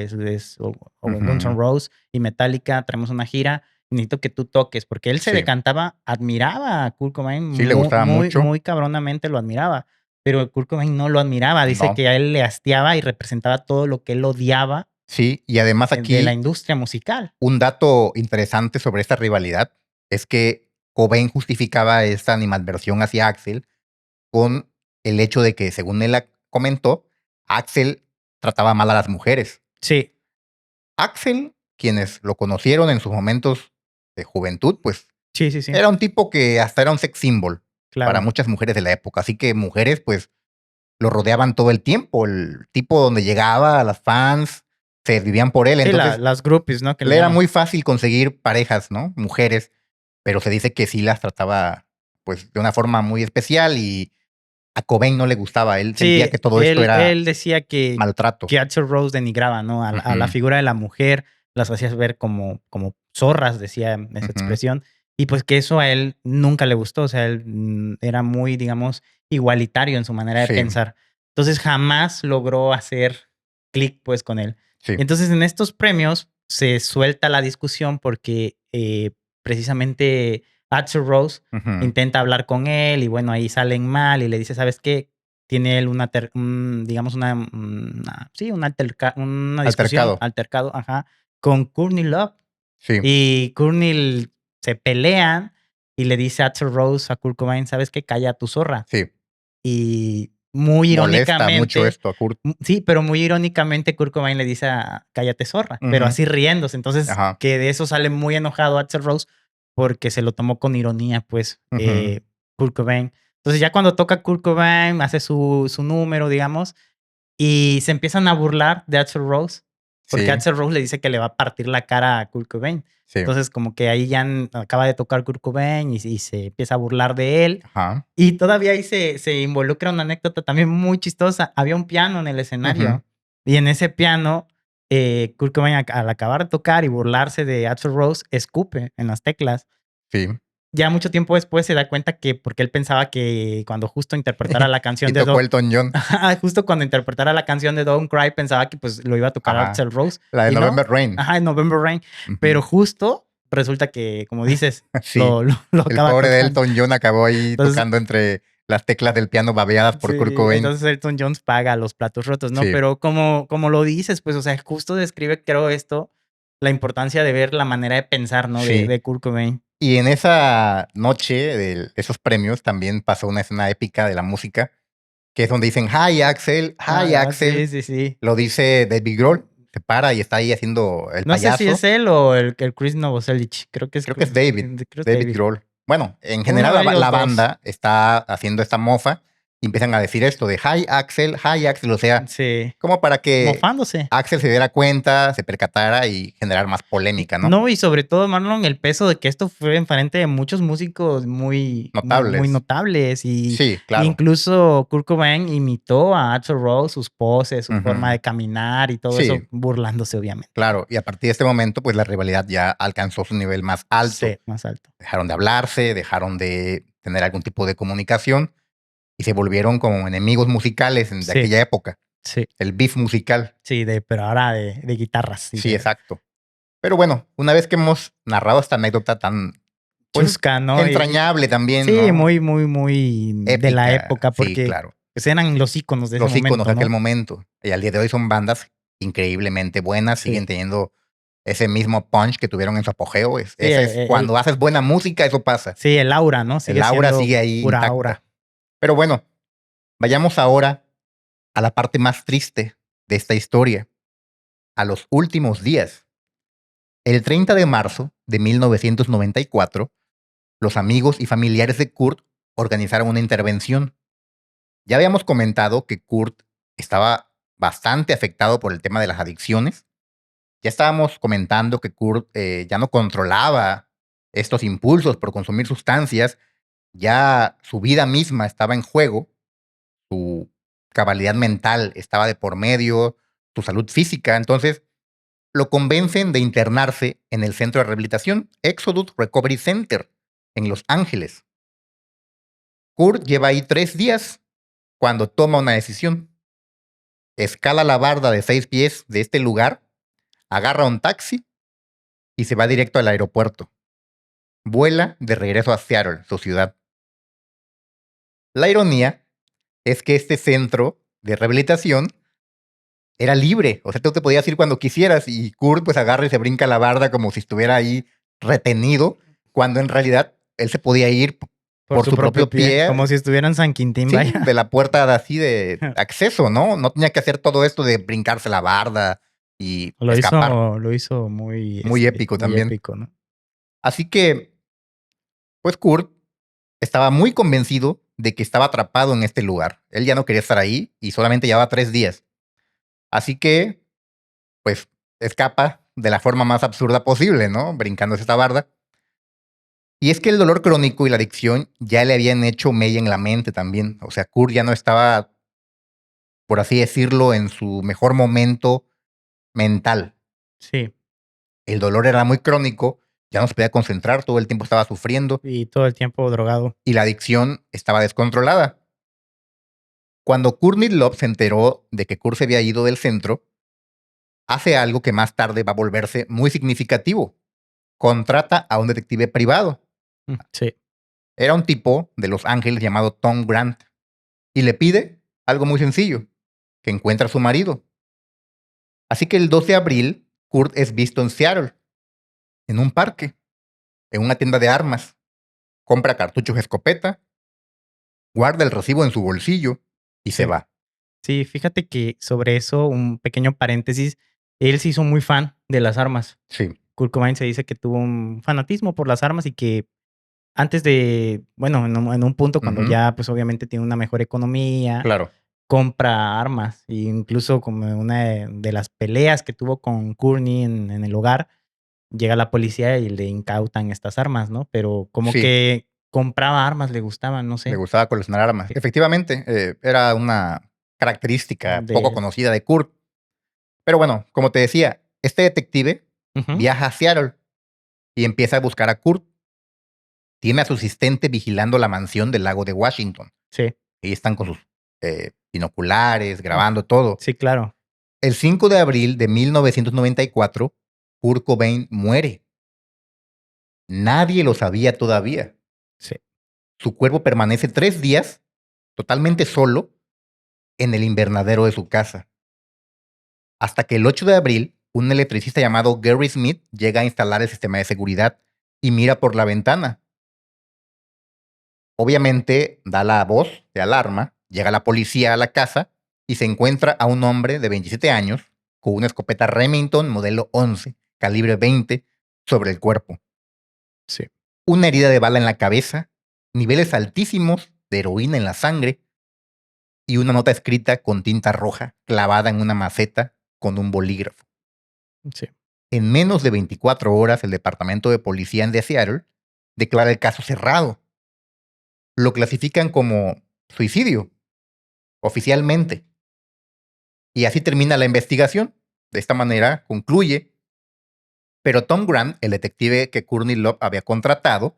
o Guns N' Ujú. Roses y Metallica, traemos una gira, necesito que tú toques", porque él se Sí. decantaba, admiraba a Kurt Cobain, Sí, le muy gustaba muy mucho. muy cabronamente lo admiraba. Pero Kurt Cobain no lo admiraba, dice No. que a él le hastiaba y representaba todo lo que él odiaba, Sí, y además de la aquí industria musical. un dato interesante sobre esta rivalidad es que Cobain justificaba esta animadversión hacia Axel con el hecho de que, según él comentó, Axel trataba mal a las mujeres. Sí, Axel, quienes lo conocieron en sus momentos de juventud, pues sí, sí, sí, era un tipo que hasta era un sex symbol para claro. muchas mujeres de la época. Así que mujeres, pues, lo rodeaban todo el tiempo. El tipo donde llegaba, las fans se vivían por él. Sí, Entonces, las groupies, ¿no?, que le le era llaman. muy fácil conseguir parejas, ¿no? Mujeres, pero se dice que sí las trataba, pues, de una forma muy especial y a Cobain no le gustaba. Él sentía Sí, que todo esto era él decía maltrato. que Axl Rose denigraba, ¿no?, a la Ujú, figura de la mujer, las hacía ver como zorras, decía esa ujú. expresión, y pues que eso a él nunca le gustó, o sea, él, era muy, digamos, igualitario en su manera de Sí, pensar. Entonces, jamás logró hacer clic, pues, con él. sí. Entonces, en estos premios se suelta la discusión porque, precisamente Axl Rose Ujú. intenta hablar con él y bueno, ahí salen mal y le dice: "¿Sabes qué?". Tiene él digamos, sí, una discusión, Altercado. altercado, ajá, con Courtney Love. Sí, Y Courtney se pelean y le dice a Axl Rose a Kurt Cobain: "¿Sabes qué? Calla tu zorra". sí. Y muy Molesta mucho irónicamente, esto a Kurt. sí, pero muy irónicamente Kurt Cobain le dice cállate zorra, pero Ujú. así riéndose. Entonces, Ajá. que de eso sale muy enojado Axl Rose porque se lo tomó con ironía, pues, Ujú. Kurt Cobain. Entonces, ya cuando toca Kurt Cobain, hace su número, digamos, Y se empiezan a burlar de Axl Rose, porque Sí, Axl Rose le dice que le va a partir la cara a Kurt Cobain. sí. Entonces, como que ahí ya acaba de tocar Kurt Cobain y se empieza a burlar de él. Ajá. Y todavía ahí se involucra una anécdota también muy chistosa. Había un piano en el escenario. Ujú. Y en ese piano, Kurt Cobain, al acabar de tocar y burlarse de Axl Rose, escupe en las teclas. Sí. Ya mucho tiempo después se da cuenta que porque él pensaba que cuando justo interpretara la canción Y de tocó Elton John. justo cuando interpretara la canción de Don't Cry, pensaba que pues lo iba a tocar Ajá. Axl Rose. La de Y no. November Rain. Ajá, en November Rain. Ujú. Pero justo resulta que, como dices, Sí. lo El acaba pobre de tocando. Elton John acabó ahí Entonces, tocando entre las teclas del piano babeadas por sí, Kurt Cobain. entonces Elton John paga los platos rotos, ¿no? Sí. Pero como lo dices, pues, o sea, justo describe, creo, esto, la importancia de ver la manera de pensar, ¿no? Sí. De Kurt Cobain. Y en esa noche de esos premios también pasó una escena épica de la música, que es donde dicen, hi Axel, hi Axel. Sí, sí, sí. Lo dice David Grohl, se para y está ahí haciendo el No sé payaso. si es él o el Chris Novoselic. Creo que es David, creo es David Grohl. Bueno, en Uno general de ellos la dos. banda está haciendo esta mofa y empiezan a decir esto de hi Axel, o sea, Sí. como para que Mofándose. Axel se diera cuenta, se percatara y generar más polémica, ¿no? No, y sobre todo, Marlon, el peso de que esto fue enfrente de muchos músicos muy notables. Y Sí, claro. incluso Kurt Cobain imitó a Axl Rose, sus poses, su Ujú. forma de caminar y todo Sí. eso, burlándose, obviamente. Claro, y a partir de este momento, pues la rivalidad ya alcanzó su nivel más alto. Sí, más alto. Dejaron de hablarse, dejaron de tener algún tipo de comunicación y se volvieron como enemigos musicales de Sí. aquella época. Sí. El beef musical. Sí, pero ahora de guitarras. Sí, exacto. Pero bueno, una vez que hemos narrado esta anécdota tan pues, chusca, ¿no? entrañable también, sí, ¿no? muy de la Épica, época, porque sí, claro. pues eran los íconos de ese Los momento, íconos de aquel ¿no? momento. Y al día de hoy son bandas increíblemente buenas, Sí. siguen teniendo ese mismo punch que tuvieron en su apogeo. Sí, cuando haces buena música, eso pasa. Sí, el aura, ¿no? El aura siendo sigue ahí pura intacta. aura. Pero bueno, vayamos ahora a la parte más triste de esta historia, a los últimos días. El 30 de marzo de 1994, los amigos y familiares de Kurt organizaron una intervención. Ya habíamos comentado que Kurt estaba bastante afectado por el tema de las adicciones. Ya estábamos comentando que Kurt ya no controlaba estos impulsos por consumir sustancias. Ya su vida misma estaba en juego. Su cabalidad mental estaba de por medio, su salud física. Entonces, lo convencen de internarse en el centro de rehabilitación Exodus Recovery Center, en Los Ángeles. Kurt lleva ahí 3 días cuando toma una decisión. Escala la barda de 6 pies de este lugar, agarra un taxi y se va directo al aeropuerto. Vuela de regreso a Seattle, su ciudad. La ironía es que este centro de rehabilitación era libre, o sea, tú te podías ir cuando quisieras y Kurt pues agarra y se brinca la barda como si estuviera ahí retenido, cuando en realidad él se podía ir por su propio pie. Como si estuviera en San Quintín, Sí, vaya. de la puerta así de acceso, ¿no? No tenía que hacer todo esto de brincarse la barda y escapar. Lo hizo muy épico también. épico, ¿no? Así que, pues Kurt estaba muy convencido de que estaba atrapado en este lugar. Él ya no quería estar ahí y solamente llevaba 3 días. Así que, pues, escapa de la forma más absurda posible, ¿no? Brincándose esta barda. Y es que el dolor crónico y la adicción ya le habían hecho mella en la mente también. O sea, Kurt ya no estaba, por así decirlo, en su mejor momento mental. Sí. El dolor era muy crónico, ya no se podía concentrar, todo el tiempo estaba sufriendo. Y todo el tiempo drogado. Y la adicción estaba descontrolada. Cuando Courtney Love se enteró de que Kurt se había ido del centro, hace algo que más tarde va a volverse muy significativo. Contrata a un detective privado. Sí. Era un tipo de Los Ángeles llamado Tom Grant. Y le pide algo muy sencillo, que encuentre a su marido. Así que el 12 de abril, Kurt es visto en Seattle, en un parque, en una tienda de armas. Compra cartuchos de escopeta, guarda el recibo en su bolsillo y se va. Sí, fíjate que sobre eso, un pequeño paréntesis, él se hizo muy fan de las armas. Sí. Kurt Cobain se dice que tuvo un fanatismo por las armas y que antes de, bueno, en un punto cuando Ujú. ya pues obviamente tiene una mejor economía, Claro. compra armas. E incluso como una de las peleas que tuvo con Courtney en el hogar, llega la policía y le incautan estas armas, ¿no? Pero como Sí, que compraba armas, le gustaban, no le sé. gustaba coleccionar armas. Efectivamente, era una característica De poco él. conocida de Kurt. Pero bueno, como te decía, este detective Ujú. viaja a Seattle y empieza a buscar a Kurt. Tiene a su asistente vigilando la mansión del lago de Washington. Sí. Ahí están con sus binoculares, Oh, grabando todo. sí, claro. El 5 de abril de 1994, Kurt Cobain muere. Nadie lo sabía todavía. Sí. Su cuerpo permanece 3 días totalmente solo en el invernadero de su casa. Hasta que el 8 de abril, un electricista llamado Gary Smith llega a instalar el sistema de seguridad y mira por la ventana. Obviamente da la voz de alarma, llega la policía a la casa y se encuentra a un hombre de 27 años con una escopeta Remington modelo 11, calibre 20, sobre el cuerpo. Sí. Una herida de bala en la cabeza, niveles altísimos de heroína en la sangre y una nota escrita con tinta roja clavada en una maceta con un bolígrafo. Sí. En menos de 24 horas, el Departamento de Policía de Seattle declara el caso cerrado. Lo clasifican como suicidio, oficialmente. Y así termina la investigación. De esta manera concluye. Pero Tom Grant, el detective que Courtney Love había contratado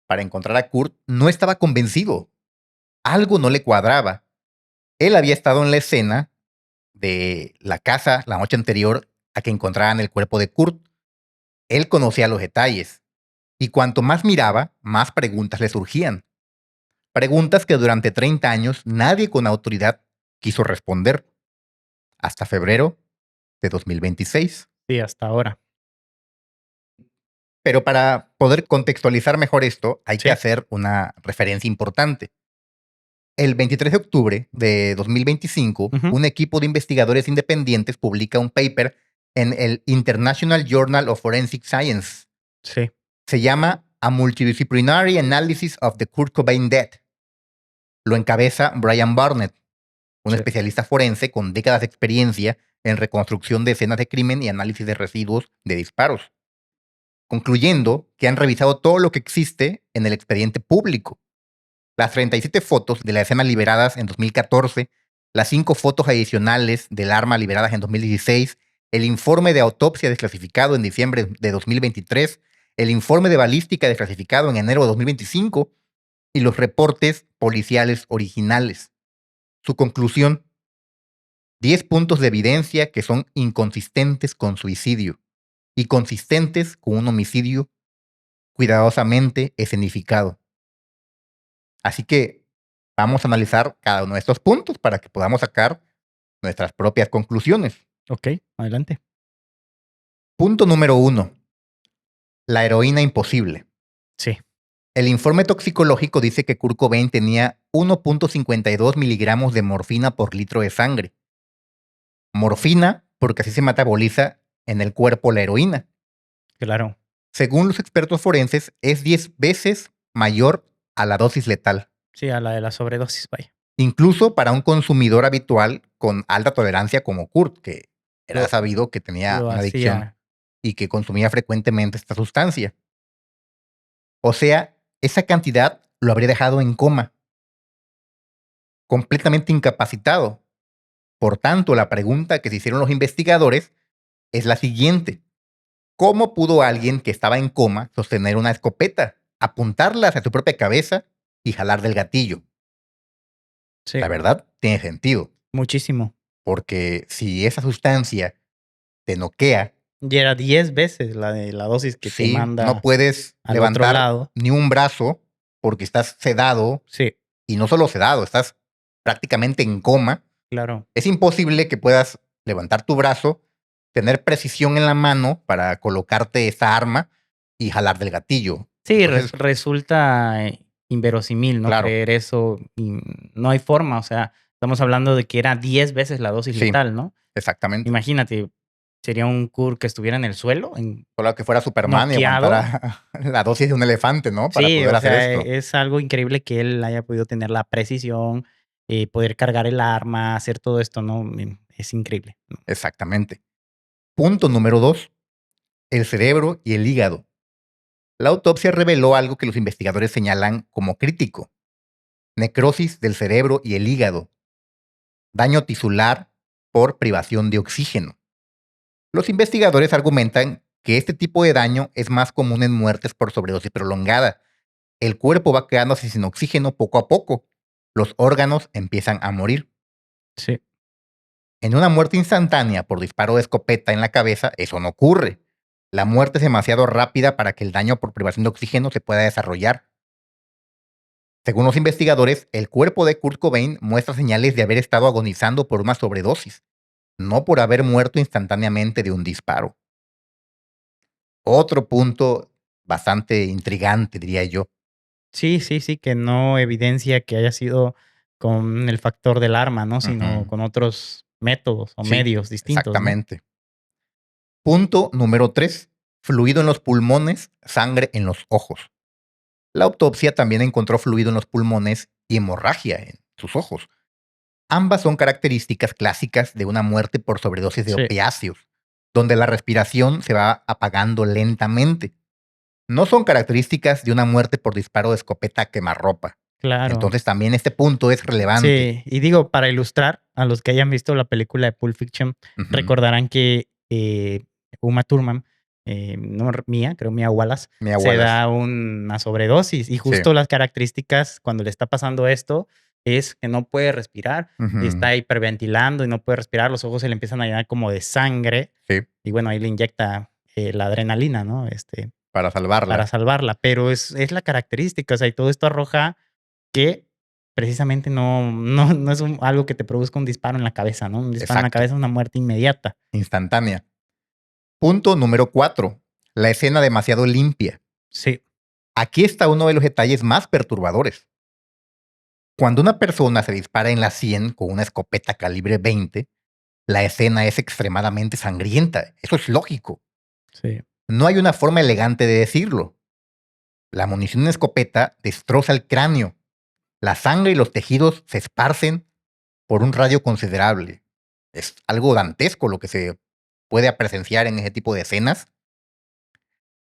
para encontrar a Kurt, no estaba convencido. Algo no le cuadraba. Él había estado en la escena de la casa la noche anterior a que encontraran el cuerpo de Kurt. Él conocía los detalles. Y cuanto más miraba, más preguntas le surgían. Preguntas que durante 30 años nadie con autoridad quiso responder. Hasta febrero de 2026. Sí, hasta ahora. Pero para poder contextualizar mejor esto, hay que Sí. hacer una referencia importante. El 23 de octubre de 2025, Ujú. un equipo de investigadores independientes publica un paper en el International Journal of Forensic Science. Sí. Se llama A Multidisciplinary Analysis of the Kurt Cobain Death. Lo encabeza Brian Barnett, un Sí. especialista forense con décadas de experiencia en reconstrucción de escenas de crimen y análisis de residuos de disparos, concluyendo que han revisado todo lo que existe en el expediente público. Las 37 fotos de la escena liberadas en 2014, las 5 fotos adicionales del arma liberadas en 2016, el informe de autopsia desclasificado en diciembre de 2023, el informe de balística desclasificado en enero de 2025 y los reportes policiales originales. Su conclusión: 10 puntos de evidencia que son inconsistentes con suicidio y consistentes con un homicidio cuidadosamente escenificado. Así que vamos a analizar cada uno de estos puntos para que podamos sacar nuestras propias conclusiones. Ok, adelante. Punto número 1. La heroína imposible. Sí. El informe toxicológico dice que Kurt Cobain tenía 1.52 miligramos de morfina por litro de sangre. Morfina, porque así se metaboliza en el cuerpo la heroína. Claro. Según los expertos forenses, es 10 veces mayor a la dosis letal, Sí, a la de la sobredosis, vaya. incluso para un consumidor habitual con alta tolerancia como Kurt, que era Lo, sabido que tenía lo una adicción hacía. y que consumía frecuentemente esta sustancia. O sea, esa cantidad lo habría dejado en coma, completamente incapacitado. Por tanto, la pregunta que se hicieron los investigadores es la siguiente: ¿cómo pudo alguien que estaba en coma sostener una escopeta, apuntarla hacia su propia cabeza y jalar del gatillo? Sí, La verdad, tiene sentido, muchísimo. porque si esa sustancia te noquea, Y era 10 veces la de la dosis que te sí, no manda puedes al otro levantar lado. ni un brazo porque estás sedado, Sí, y no solo sedado, estás prácticamente en coma. claro. Es imposible que puedas levantar tu brazo, tener precisión en la mano para colocarte esa arma y jalar del gatillo. Sí, Entonces, resulta inverosímil, ¿no? claro, Creer eso. Y no hay forma. O sea, estamos hablando de que era 10 veces la dosis sí, letal, ¿no? exactamente. Imagínate, sería un Kurt que estuviera en el suelo, Solo que fuera Superman y noqueado. aguantara la dosis de un elefante, ¿no? Para Sí, poder o hacer sea, esto. es algo increíble que él haya podido tener la precisión, poder cargar el arma, hacer todo esto, ¿no? Es increíble, ¿no? Exactamente. Punto número 2. El cerebro y el hígado. La autopsia reveló algo que los investigadores señalan como crítico: necrosis del cerebro y el hígado, daño tisular por privación de oxígeno. Los investigadores argumentan que este tipo de daño es más común en muertes por sobredosis prolongada. El cuerpo va quedándose sin oxígeno poco a poco. Los órganos empiezan a morir. Sí, En una muerte instantánea por disparo de escopeta en la cabeza, eso no ocurre. La muerte es demasiado rápida para que el daño por privación de oxígeno se pueda desarrollar. Según los investigadores, el cuerpo de Kurt Cobain muestra señales de haber estado agonizando por una sobredosis, no por haber muerto instantáneamente de un disparo. Otro punto bastante intrigante, diría yo. sí, sí, sí, que no evidencia que haya sido con el factor del arma, ¿no? Sino Ujú. con otros métodos o Sí, medios distintos, ¿no? exactamente. Punto número 3. Fluido en los pulmones, sangre en los ojos. La autopsia también encontró fluido en los pulmones y hemorragia en sus ojos. Ambas son características clásicas de una muerte por sobredosis de Sí, opiáceos, donde la respiración se va apagando lentamente. No son características de una muerte por disparo de escopeta a quemarropa. claro. Entonces también este punto es relevante. Sí, y digo, para ilustrar, a los que hayan visto la película de Pulp Fiction, Ujú. recordarán que, Uma Thurman, no r Mia, creo Mia Wallace, Mia se Wallace. da una sobredosis, y Sí. justo las características cuando le está pasando esto, es que no puede respirar, y Ujú. está hiperventilando y no puede respirar, los ojos se le empiezan a llenar como de sangre, Sí. y bueno, ahí le inyecta, la adrenalina, ¿no? Para salvarla. Para salvarla, pero es la característica, o sea, y todo esto arroja que precisamente no es algo que te produzca un disparo en la cabeza, ¿no? Un disparo en la Exacto. cabeza es una muerte inmediata. Instantánea. Punto número 4. La escena demasiado limpia. Sí, Aquí está uno de los detalles más perturbadores. Cuando una persona se dispara en la 100 con una escopeta calibre 20, la escena es extremadamente sangrienta. Eso es lógico. sí, No hay una forma elegante de decirlo. La munición en escopeta destroza el cráneo. La sangre y los tejidos se esparcen por un radio considerable. Es algo dantesco lo que se puede presenciar en ese tipo de escenas.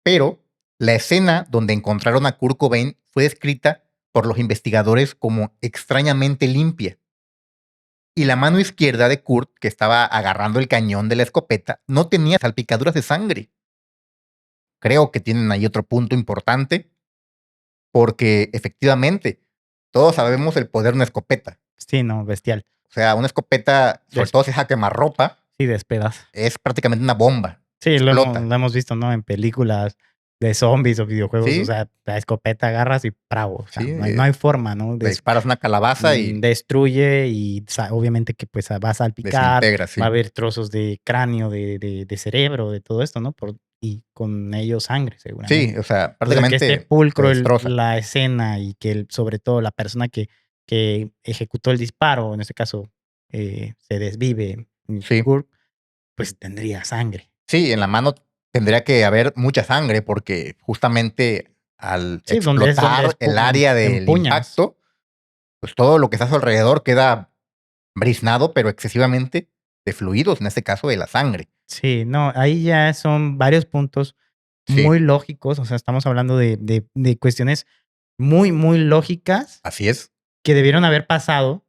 Pero la escena donde encontraron a Kurt Cobain fue descrita por los investigadores como extrañamente limpia. Y la mano izquierda de Kurt, que estaba agarrando el cañón de la escopeta, no tenía salpicaduras de sangre. Creo que tienen ahí otro punto importante, porque efectivamente todos sabemos el poder de una escopeta. sí, no, bestial. O sea, una escopeta, sobre Des todo si es a quemarropa, sí, despedaza. es prácticamente una bomba. Sí, Explota. lo hemos visto, ¿no? En películas de zombies o videojuegos, o Sí, sea, la escopeta agarras y bravo, o sea, sí. no hay forma, ¿no? Le disparas una calabaza y Destruye y obviamente que pues va a salpicar, desintegra, va a sí. haber trozos de cráneo, de cerebro, de todo esto, ¿no? Y con ello sangre, Sí, seguramente. o sea, O sea, que esté prácticamente te pulcro destroza. la escena y que sobre todo la persona que ejecutó el disparo, en este caso, se desvive, Sí. Kurt, pues tendría sangre. Sí, en la mano tendría que haber mucha sangre porque justamente al Sí, donde explotar el donde área del empuñas. impacto, pues todo lo que está a su alrededor queda briznado, pero excesivamente de fluidos, en este caso de la sangre. Sí, no, ahí ya son varios puntos Sí, muy lógicos, o sea, estamos hablando de cuestiones muy, muy lógicas así es, que debieron haber pasado,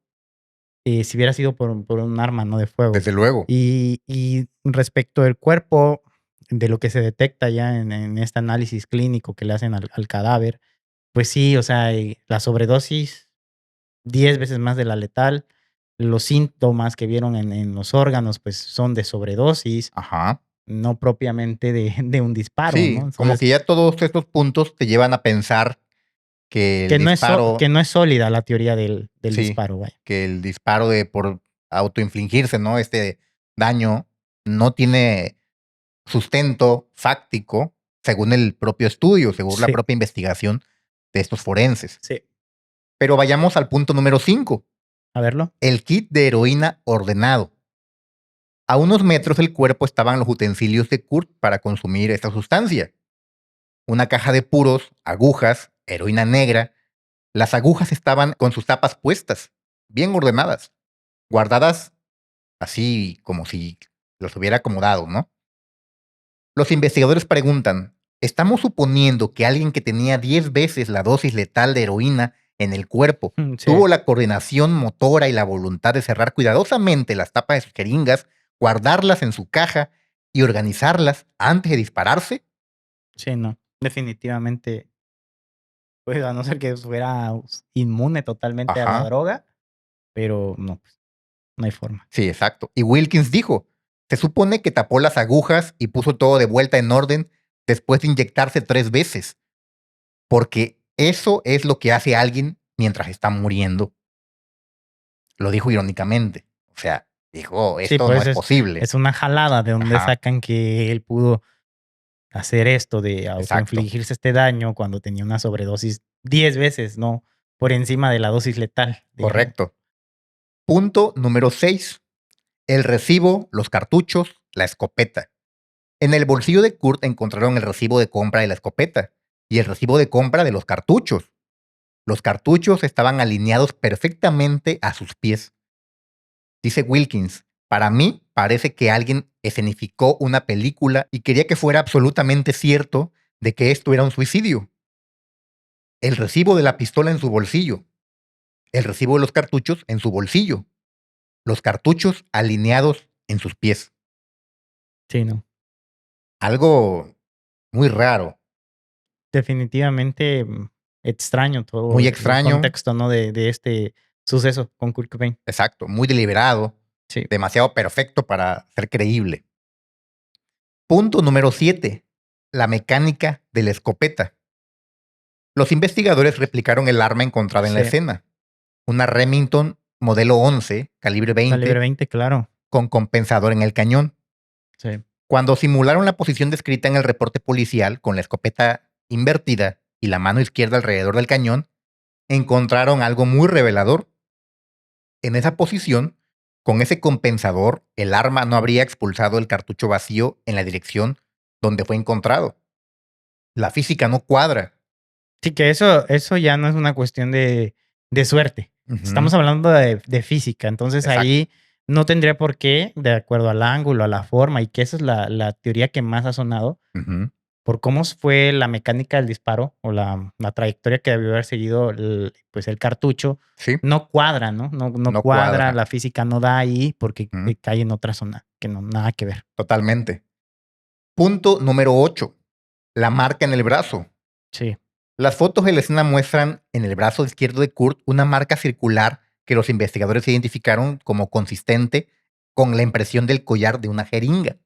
si hubiera sido por un arma, ¿no?, de fuego. desde luego. Y respecto del cuerpo, de lo que se detecta ya en este análisis clínico que le hacen al cadáver, pues sí, o sea, la sobredosis 10 veces más de la letal, los síntomas que vieron en los órganos, pues son de sobredosis, Ajá. no propiamente de un disparo, ¿no? Sí, como Entonces, que ya todos estos puntos te llevan a pensar que el disparo, que no es sólida la teoría del sí, disparo, vaya. que el disparo de por autoinfligirse, ¿no? Este daño no tiene sustento fáctico según el propio estudio, según la Sí, propia investigación de estos forenses. sí. Pero vayamos al punto número 5, A verlo. el kit de heroína ordenado. A unos metros del cuerpo estaban los utensilios de Kurt para consumir esta sustancia. Una caja de puros, agujas, heroína negra. Las agujas estaban con sus tapas puestas. bien ordenadas, guardadas así como si los hubiera acomodado, ¿no? Los investigadores preguntan, ¿estamos suponiendo que alguien que tenía 10 veces la dosis letal de heroína en el cuerpo Sí, tuvo la coordinación motora y la voluntad de cerrar cuidadosamente las tapas de sus jeringas, guardarlas en su caja y organizarlas antes de dispararse? sí, no. Definitivamente, pues a no ser que fuera inmune totalmente a la Ajá, droga, pero no, pues, no hay forma. sí, exacto. Y Wilkins dijo, se supone que tapó las agujas y puso todo de vuelta en orden después de inyectarse 3 veces, porque eso es lo que hace alguien mientras está muriendo. Lo dijo irónicamente. O sea, dijo, Sí, esto no pues es posible. es una jalada de donde Ajá, sacan que él pudo hacer esto de exacto, autoinfligirse este daño cuando tenía una sobredosis 10 veces, ¿no? Por encima de la dosis letal, digamos. correcto. Punto número 6. El recibo, los cartuchos, la escopeta. En el bolsillo de Kurt encontraron el recibo de compra de la escopeta y el recibo de compra de los cartuchos. Los cartuchos estaban alineados perfectamente a sus pies. Dice Wilkins, para mí parece que alguien escenificó una película y quería que fuera absolutamente cierto de que esto era un suicidio. El recibo de la pistola en su bolsillo, el recibo de los cartuchos en su bolsillo, los cartuchos alineados en sus pies. Sí, no. Algo muy raro, Definitivamente, extraño todo muy el extraño, contexto, ¿no? De este suceso con Kurt Cobain. exacto, muy deliberado, Sí, demasiado perfecto para ser creíble. Punto número 7. La mecánica de la escopeta. Los investigadores replicaron el arma encontrada en la sí. escena, una Remington modelo 11, calibre Calibre 20, 20, claro. con compensador en el cañón. Sí. Cuando simularon la posición descrita en el reporte policial con la escopeta invertida y la mano izquierda alrededor del cañón, encontraron algo muy revelador. En esa posición, con ese compensador, el arma no habría expulsado el cartucho vacío en la dirección donde fue encontrado. La física no cuadra. Sí, que eso ya no es una cuestión de suerte. Ujú, Estamos hablando de física, entonces exacto. ahí no tendría por qué, de acuerdo al ángulo, a la forma, y que esa es la teoría que más ha sonado, Ujú, por cómo fue la mecánica del disparo o la trayectoria que debió haber seguido pues el cartucho, sí, no cuadra, ¿no? No no cuadra, cuadra. la física no da ahí porque Ujú, cae en otra zona, que no, nada que ver. totalmente. Punto número 8. La marca en el brazo. Sí, Las fotos de la escena muestran en el brazo izquierdo de Kurt una marca circular que los investigadores identificaron como consistente con la impresión del collar de una jeringa.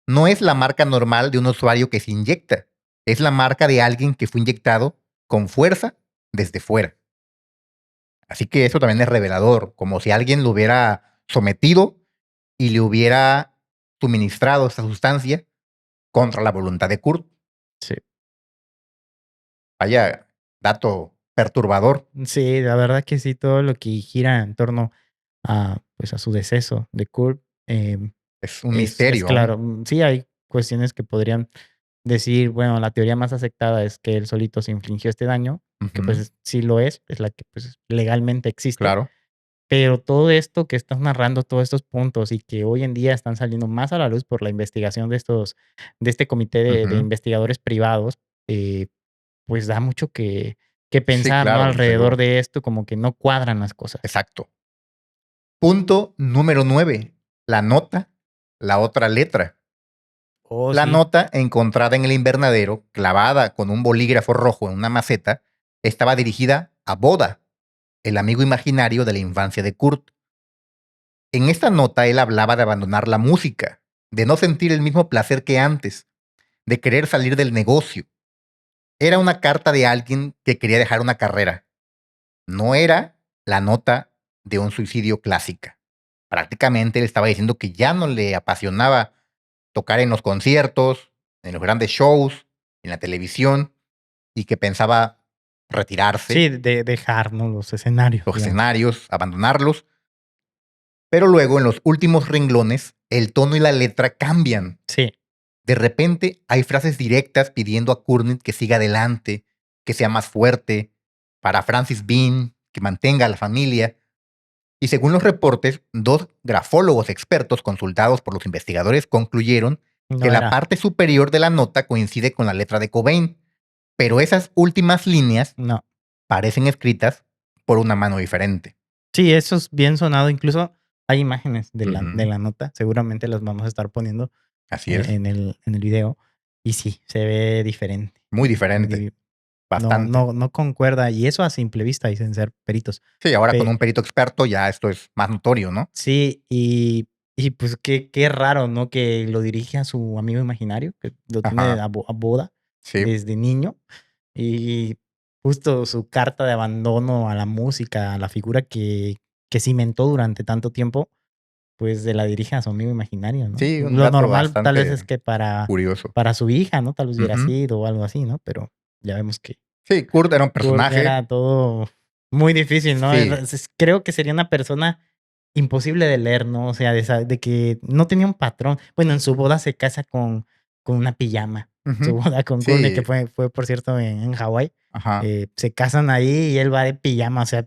No es la marca normal de un usuario que se inyecta, es la marca de alguien que fue inyectado con fuerza desde fuera. Así que eso también es revelador, como si alguien lo hubiera sometido y le hubiera suministrado esta sustancia contra la voluntad de Kurt. sí. Vaya dato perturbador. Sí, la verdad que sí, todo lo que gira en torno a, pues, a su deceso de Kurt, Es un es misterio aún. claro. Sí, hay cuestiones que podrían decir, bueno, la teoría más aceptada es que él solito se infligió este daño, que Ujú, pues sí lo es la que pues legalmente existe, claro. pero todo esto que estás narrando, todos estos puntos y que hoy en día están saliendo más a la luz por la investigación de este comité de Ujú. investigadores privados, eh, pues da mucho que Sí, pensar, ¿no? claro, desde Alrededor luego. de esto, como que no cuadran las cosas. Exacto. Punto número 9. La nota, la otra letra. Oh, La sí, nota, encontrada en el invernadero, clavada con un bolígrafo rojo en una maceta, estaba dirigida a Boda, el amigo imaginario de la infancia de Kurt. En esta nota él hablaba de abandonar la música, de no sentir el mismo placer que antes, de querer salir del negocio. Era una carta de alguien que quería dejar una carrera. No era la nota de un suicidio clásica. Prácticamente él estaba diciendo que ya no le apasionaba tocar en los conciertos, en los grandes shows, en la televisión, y que pensaba sí, retirarse, de dejar, ¿no? Los escenarios, los digamos. escenarios, abandonarlos, pero luego en los últimos renglones el tono y la letra cambian. Sí, De repente hay frases directas pidiendo a Courtney que siga adelante, que sea más fuerte, para Francis Bean, que mantenga a la familia. Y según los reportes, dos grafólogos expertos consultados por los investigadores concluyeron que No la era. parte superior de la nota coincide con la letra de Cobain, pero esas últimas líneas No. parecen escritas por una mano diferente. Sí, eso es bien sonado. Incluso hay imágenes de Ujú. la nota. Seguramente las vamos a estar poniendo Así es. en el video. Y sí, se ve diferente. Muy diferente. Di- No, Bastante. no concuerda. Y eso a simple vista, dicen ser peritos. Sí, ahora con Pe- un perito experto ya esto es más notorio, ¿no? sí, y pues qué raro, ¿no? Que lo dirige a su amigo imaginario, que lo tiene Ajá. a boda Sí. desde niño. Y justo su carta de abandono a la música, a la figura que cimentó durante tanto tiempo, pues se la dirige a su amigo imaginario, ¿no? Sí, un Lo dato normal tal vez es bastante que curioso. para su hija, ¿no? Tal vez hubiera Ujú. sido o algo así, ¿no? Pero ya vemos que Sí, Kurt era un Kurt personaje. era todo muy difícil, ¿no? Sí. Creo que sería una persona imposible de leer, ¿no? O sea, de que no tenía un patrón. Bueno, en su boda se casa con una pijama. Su Ujú. boda con Courtney, que Sí. fue por cierto, en Hawái. Ajá. Se casan ahí y él va de pijama, o sea,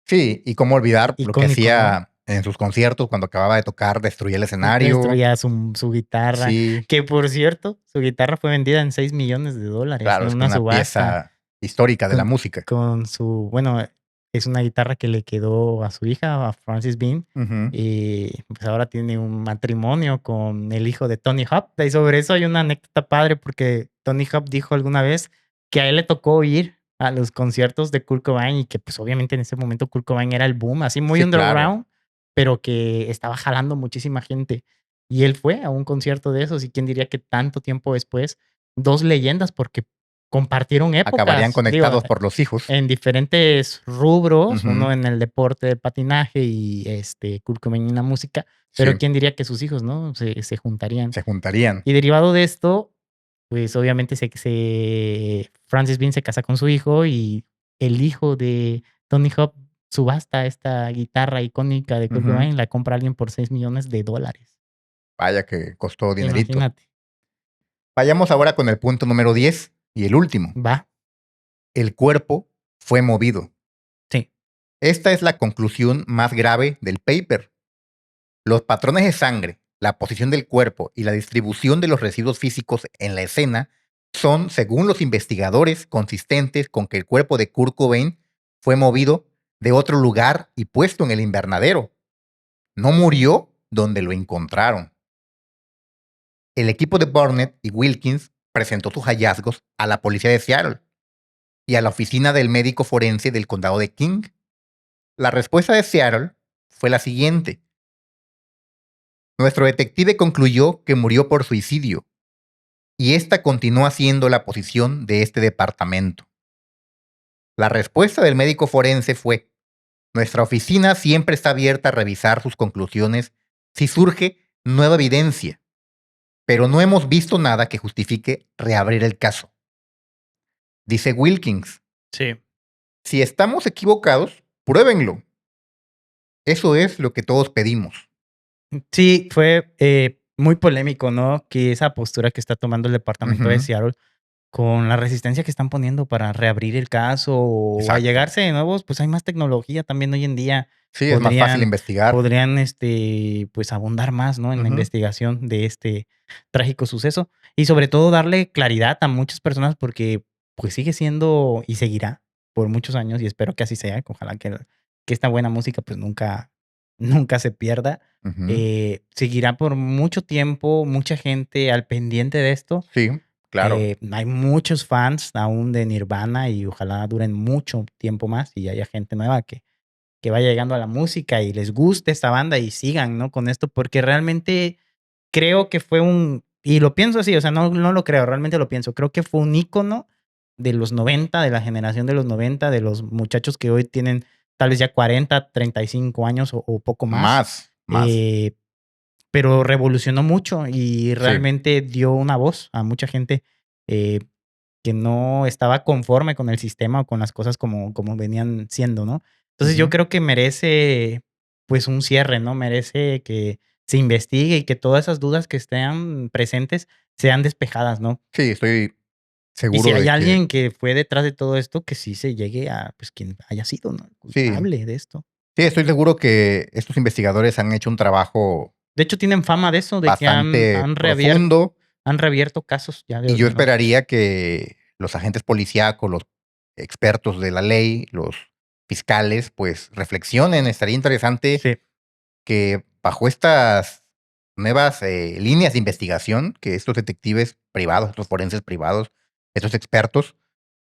Sí, y cómo olvidar lo que icónico, ¿no? hacía en sus conciertos cuando acababa de tocar, destruía el escenario. Destruía su guitarra, Sí, que por cierto, su guitarra fue vendida en $6 millones claro, en es que una una subasta pieza histórica de la con música. con su bueno, es una guitarra que le quedó a su hija, a Frances Bean, Ujú. y pues ahora tiene un matrimonio con el hijo de Tony Hawk. Y sobre eso hay una anécdota padre, porque Tony Hawk dijo alguna vez que a él le tocó ir a los conciertos de Kurt Cobain y que, pues, obviamente en ese momento Kurt Cobain era el boom, así muy Sí, claro. underground, pero que estaba jalando muchísima gente. Y él fue a un concierto de esos, y quién diría que tanto tiempo después, 2 leyendas, porque compartieron Acabarían épocas, digo, conectados por los hijos. en diferentes rubros, Ujú. uno en el deporte de patinaje y, Kurt Cobain en la música, pero Sí, quién diría que sus hijos, ¿no?, se juntarían. se juntarían. Y derivado de esto, pues, obviamente Frances Bean se casa con su hijo, y el hijo de Tony Hawk subasta esta guitarra icónica de Kurt Ujú. Cobain, la compra alguien por $6 millones. Vaya que costó dinerito. Imagínate. Vayamos ahora con el punto número 10 y el último. Va. El cuerpo fue movido. Sí. Esta es la conclusión más grave del paper. Los patrones de sangre, la posición del cuerpo y la distribución de los residuos físicos en la escena son, según los investigadores, consistentes con que el cuerpo de Kurt Cobain fue movido de otro lugar y puesto en el invernadero. No murió donde lo encontraron. El equipo de Burnett y Wilkins presentó sus hallazgos a la policía de Seattle y a la oficina del médico forense del condado de King. La respuesta de Seattle fue la siguiente. Nuestro detective concluyó que murió por suicidio, y esta continúa siendo la posición de este departamento. La respuesta del médico forense fue, nuestra oficina siempre está abierta a revisar sus conclusiones si surge nueva evidencia, pero no hemos visto nada que justifique reabrir el caso. Dice Wilkins, Sí. si estamos equivocados, pruébenlo. Eso es lo que todos pedimos. Sí, fue, muy polémico, ¿no? Que esa postura que está tomando el departamento de Ujú, Seattle con la resistencia que están poniendo para reabrir el caso o exacto. allegarse de nuevos, pues hay más tecnología también hoy en día. Sí, es más fácil Podrían investigar. podrían, pues abundar más, ¿no? En la Ujú, investigación de este trágico suceso y sobre todo darle claridad a muchas personas porque, pues sigue siendo y seguirá por muchos años y espero que así sea, que ojalá que esta buena música, pues nunca se pierda. ujú. Seguirá por mucho tiempo, mucha gente al pendiente de esto. Sí, claro. Hay muchos fans aún de Nirvana y ojalá duren mucho tiempo más y haya gente nueva que vaya llegando a la música y les guste esta banda y sigan, ¿no? Con esto, porque realmente creo que fue y lo pienso así, o sea, no lo creo, realmente lo pienso. Creo que fue un ícono de los 90, de la generación de los 90, de los muchachos que hoy tienen tal vez ya 40, 35 años o poco más. Más. Eh, pero revolucionó mucho y Sí. realmente dio una voz a mucha gente, eh, que no estaba conforme con el sistema o con las cosas como venían siendo, ¿no? Entonces, yo Ujú. creo que merece, pues, un cierre, ¿no? Merece que se investigue y que todas esas dudas que estén presentes sean despejadas, ¿no? Sí, estoy Y si seguro hay de que alguien que fue detrás de todo esto, que sí se llegue a, pues, quien haya sido, ¿no? sí. Culpable de esto. Sí, estoy seguro que estos investigadores han hecho un trabajo De hecho, tienen fama de eso, de que bastante profundo han reabierto casos ya y de yo menores. esperaría que los agentes policíacos, los expertos de la ley, los fiscales, pues reflexionen. Estaría interesante Sí, que bajo estas nuevas líneas de investigación que estos detectives privados, estos forenses privados, estos expertos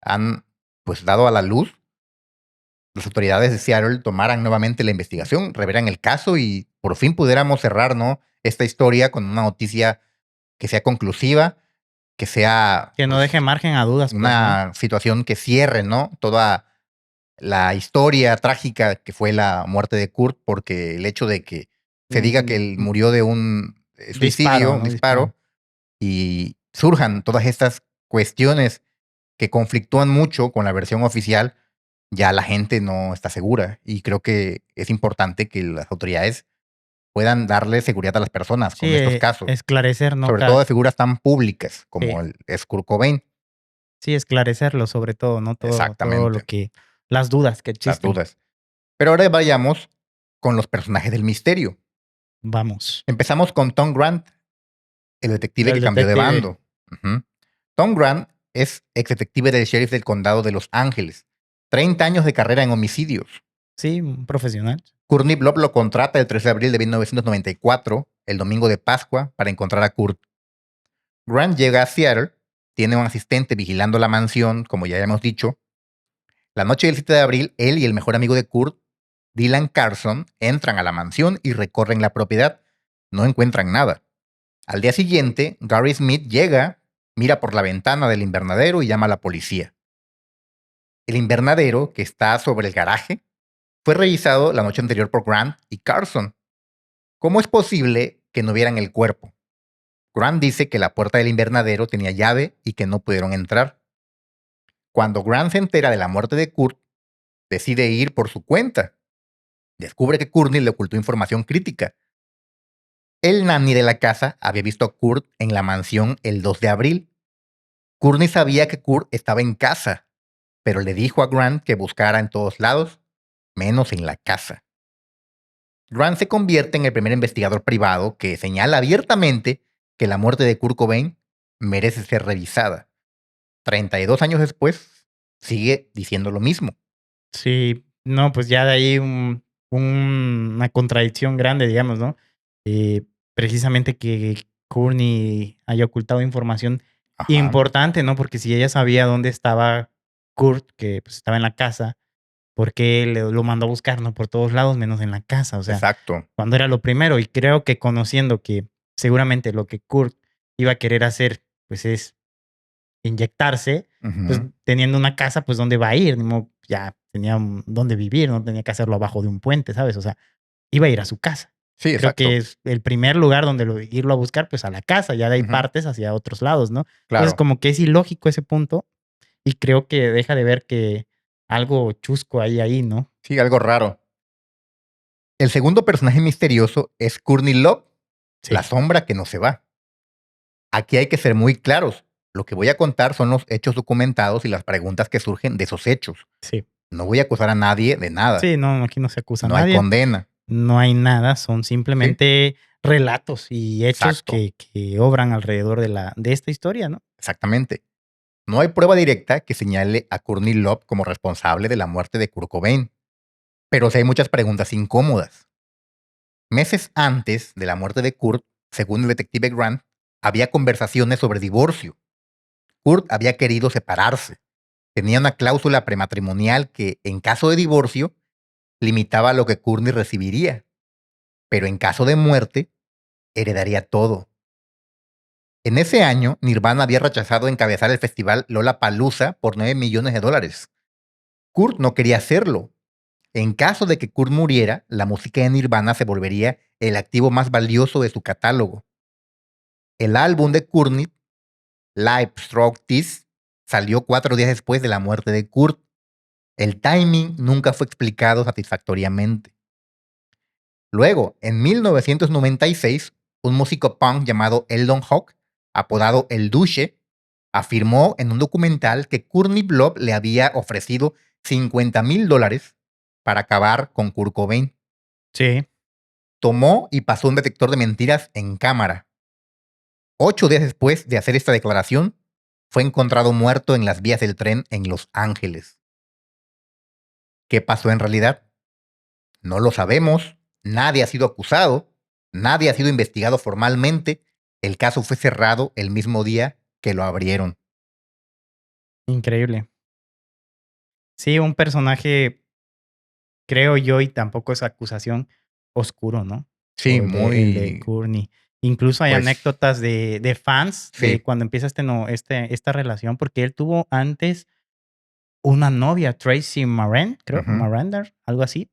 han pues dado a la luz, las autoridades de Seattle tomaran nuevamente la investigación, reveran el caso y por fin pudiéramos cerrar, ¿no?, esta historia con una noticia que sea conclusiva, que sea que no pues deje margen a dudas, pues, ¿no? una situación que cierre, ¿no?, toda la historia trágica que fue la muerte de Kurt, porque el hecho de que se diga que él Un murió de un suicidio, disparo, un ¿no? Disparo. disparo, y surjan todas estas cuestiones que conflictúan mucho con la versión oficial, ya la gente no está segura. Y creo que es importante que las autoridades puedan darle seguridad a las personas Sí, con estos casos, esclarecer, ¿no? sobre todo de figuras tan públicas Sí, como el es Kurt Cobain. sí, esclarecerlo sobre todo, ¿no? Todo lo Exactamente, que las dudas que las existen. dudas. Pero ahora vayamos con los personajes del misterio. Vamos. Empezamos con Tom Grant, el detective El que cambió de detective, bando. Ujú. Tom Grant es ex detective del sheriff del condado de Los Ángeles. 30 años de carrera en homicidios. sí, un profesional. Courtney Blob lo contrata el 13 de abril de 1994, el domingo de Pascua, para encontrar a Kurt. Grant llega a Seattle, tiene un asistente vigilando la mansión, como ya hemos dicho. La noche del 7 de abril, él y el mejor amigo de Kurt, Dylan Carson, entran a la mansión y recorren la propiedad. No encuentran nada. Al día siguiente, Gary Smith llega, mira por la ventana del invernadero y llama a la policía. El invernadero, que está sobre el garaje, fue revisado la noche anterior por Grant y Carson. ¿Cómo es posible que no vieran el cuerpo? Grant dice que la puerta del invernadero tenía llave y que no pudieron entrar. Cuando Grant se entera de la muerte de Kurt, decide ir por su cuenta. Descubre que Courtney le ocultó información crítica. El nanny de la casa había visto a Kurt en la mansión el 2 de abril. Courtney sabía que Kurt estaba en casa, pero le dijo a Grant que buscara en todos lados, menos en la casa. Grant se convierte en el primer investigador privado que señala abiertamente que la muerte de Kurt Cobain merece ser revisada. 32 años después, sigue diciendo lo mismo. Sí, no, pues ya de ahí una contradicción grande, digamos, ¿no? Precisamente que Courtney haya ocultado información Ajá, importante, ¿no? Porque si ella sabía dónde estaba Kurt, que pues estaba en la casa, ¿por qué lo mandó a buscar, no? Por todos lados, menos en la casa, o sea, exacto. cuando era lo primero. Y creo que conociendo que seguramente lo que Kurt iba a querer hacer, pues es inyectarse, pues Ujú. teniendo una casa, pues dónde va a ir, no, ya tenía dónde vivir, no tenía que hacerlo abajo de un puente, ¿sabes? O sea, iba a ir a su casa. Sí, Creo que exacto. es el primer lugar donde irlo a buscar, pues a la casa, ya de ahí Ujú, partes hacia otros lados, ¿no? Entonces, claro. como que es ilógico ese punto y creo que deja de ver que algo chusco hay ahí, ¿no? Sí, algo raro. El segundo personaje misterioso es Courtney Love, la Sí, sombra que no se va. Aquí hay que ser muy claros. Lo que voy a contar son los hechos documentados y las preguntas que surgen de esos hechos. sí. No voy a acusar a nadie de nada. Sí, no, aquí no se acusa a No hay nadie, condena. no hay nada, son ¿Sí? simplemente relatos y hechos Exacto. que obran alrededor de esta historia, ¿no? Exactamente. No hay prueba directa que señale a Courtney Love como responsable de la muerte de Kurt Cobain. Pero sí hay muchas preguntas incómodas. Meses antes de la muerte de Kurt, según el detective Grant, había conversaciones sobre divorcio. Kurt había querido separarse. Tenía una cláusula prematrimonial que, en caso de divorcio, limitaba lo que Courtney recibiría, pero en caso de muerte, heredaría todo. En ese año, Nirvana había rechazado encabezar el festival Lollapalooza por $9 millones. Kurt no quería hacerlo. En caso de que Kurt muriera, la música de Nirvana se volvería el activo más valioso de su catálogo. El álbum de Courtney, Live Stroke This, salió 4 días después de la muerte de Kurt. El timing nunca fue explicado satisfactoriamente. Luego, en 1996, un músico punk llamado Eldon Hawk, apodado El Duce, afirmó en un documental que Courtney Blob le había ofrecido $50,000 para acabar con Kurt Cobain. Sí. Tomó y pasó un detector de mentiras en cámara. 8 días después de hacer esta declaración, fue encontrado muerto en las vías del tren en Los Ángeles. ¿Qué pasó en realidad? No lo sabemos. Nadie ha sido acusado. Nadie ha sido investigado formalmente. El caso fue cerrado el mismo día que lo abrieron. Increíble. Sí, un personaje, creo yo, y tampoco es acusación, oscuro, ¿no? Sí, El de muy, Courtney. Incluso hay pues, anécdotas de fans de sí. cuando empieza esta relación, porque él tuvo antes una novia, Tracy Moran, creo, Ujú. Miranda, algo así.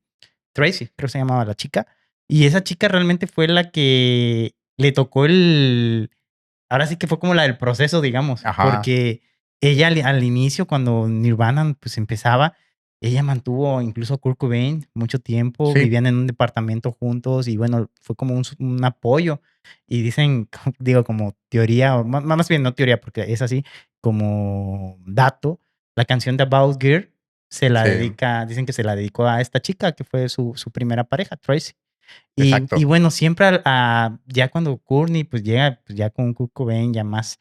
Tracy, creo que se llamaba la chica. Y esa chica realmente fue la que le tocó ahora sí que fue como la del proceso, digamos, Ajá. porque ella al inicio, cuando Nirvana pues empezaba, ella mantuvo incluso a Kurt Cobain mucho tiempo, Sí, vivían en un departamento juntos y bueno, fue como un apoyo. Y dicen, digo, como teoría, o más bien no teoría, porque es así, como dato, la canción de About Girl se la sí. dicen que se la dedicó a esta chica, que fue su primera pareja, Tracy. Y Exacto. bueno, siempre ya cuando Courtney pues llega pues ya con Kurt Cobain ya más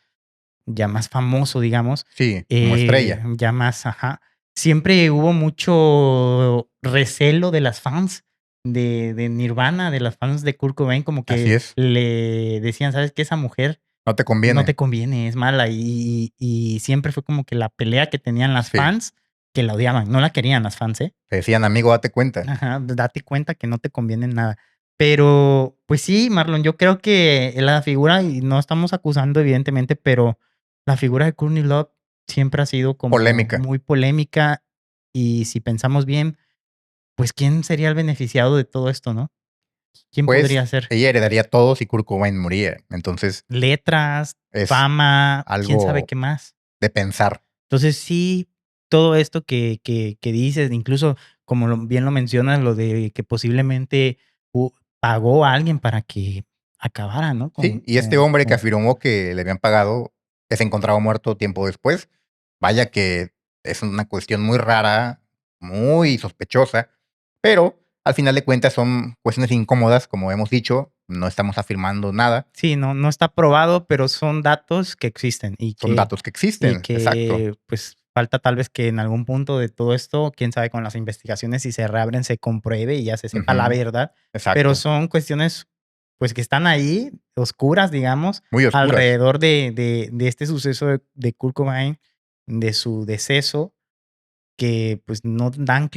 famoso, digamos, Sí, como estrella. ya más, ajá, siempre hubo mucho recelo de las fans de Nirvana, de las fans de Kurt Cobain, como Así que es. le decían, ¿sabes qué? Esa mujer No te no conviene. te conviene, es mala. Y siempre fue como que la pelea que tenían las Sí. fans, que la odiaban, no la querían las fans, ¿eh? Te decían, amigo, date cuenta. Ajá, date cuenta que no te conviene nada. Pero, pues sí, Marlon, yo creo que la figura, y no estamos acusando evidentemente, pero la figura de Courtney Love siempre ha sido como Polémica. muy polémica. Y si pensamos bien, pues ¿quién sería el beneficiado de todo esto, no? ¿Quién Pues podría ser? ella heredaría todo si Kurt Cobain moría. Entonces Letras, es fama, quién sabe algo qué más. de pensar. Entonces sí, todo esto que dices, incluso como bien lo mencionas, lo de que posiblemente pagó a alguien para que acabara, ¿no? Sí, y este hombre que Con afirmó que le habían pagado es encontrado muerto tiempo después. Vaya que es una cuestión muy rara, muy sospechosa, pero al final de cuentas son cuestiones incómodas, como hemos dicho, no estamos afirmando nada, Sí, no está probado, pero son datos que existen son datos que y existen, exacto. que pues falta tal vez que en algún punto de todo esto, quién sabe con las investigaciones si se reabren, se compruebe y ya se sepa la Ujú, verdad, pero exacto, son cuestiones pues que están ahí, oscuras, digamos, muy oscuras. alrededor de este suceso de Kurt Cobain, de su deceso, que pues no dan,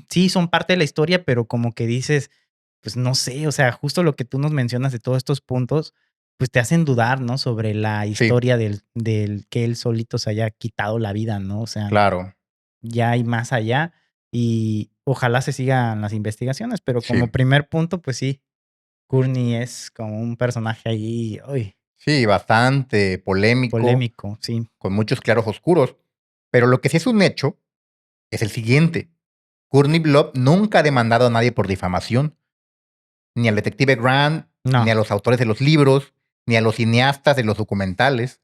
sí son parte de la historia, pero como que dices, pues no sé, o sea, justo lo que tú nos mencionas de todos estos puntos, pues te hacen dudar, ¿no? Sobre la Sí, historia del que él solito se haya quitado la vida, ¿no? O sea, claro, ya hay más allá y ojalá se sigan las investigaciones, pero sí. como primer punto, pues sí, Courtney es como un personaje ahí, uy, Sí, bastante polémico, polémico, sí. con muchos claros oscuros, pero lo que sí es un hecho es el siguiente. Courtney Love nunca ha demandado a nadie por difamación, ni al detective Grant, ni No, a los autores de los libros, ni a los cineastas de los documentales.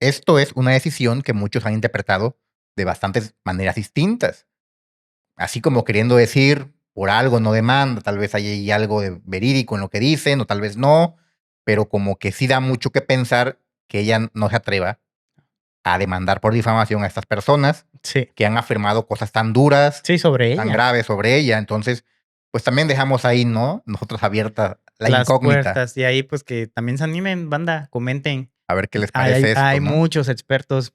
Esto es una decisión que muchos han interpretado de bastantes maneras distintas, así como queriendo decir, por algo no demanda, tal vez hay ahí algo de verídico en lo que dicen, o tal vez no, pero como que sí da mucho que pensar que ella no se atreva a demandar por difamación a estas personas sí, que han afirmado cosas tan duras, sí, sobre tan ella. graves sobre ella. Entonces, pues también dejamos ahí, ¿no? Nosotros abierta la Las incógnita, puertas y ahí pues que también se animen, banda, comenten. a ver qué les Hay, hay, parece esto, hay ¿no? muchos expertos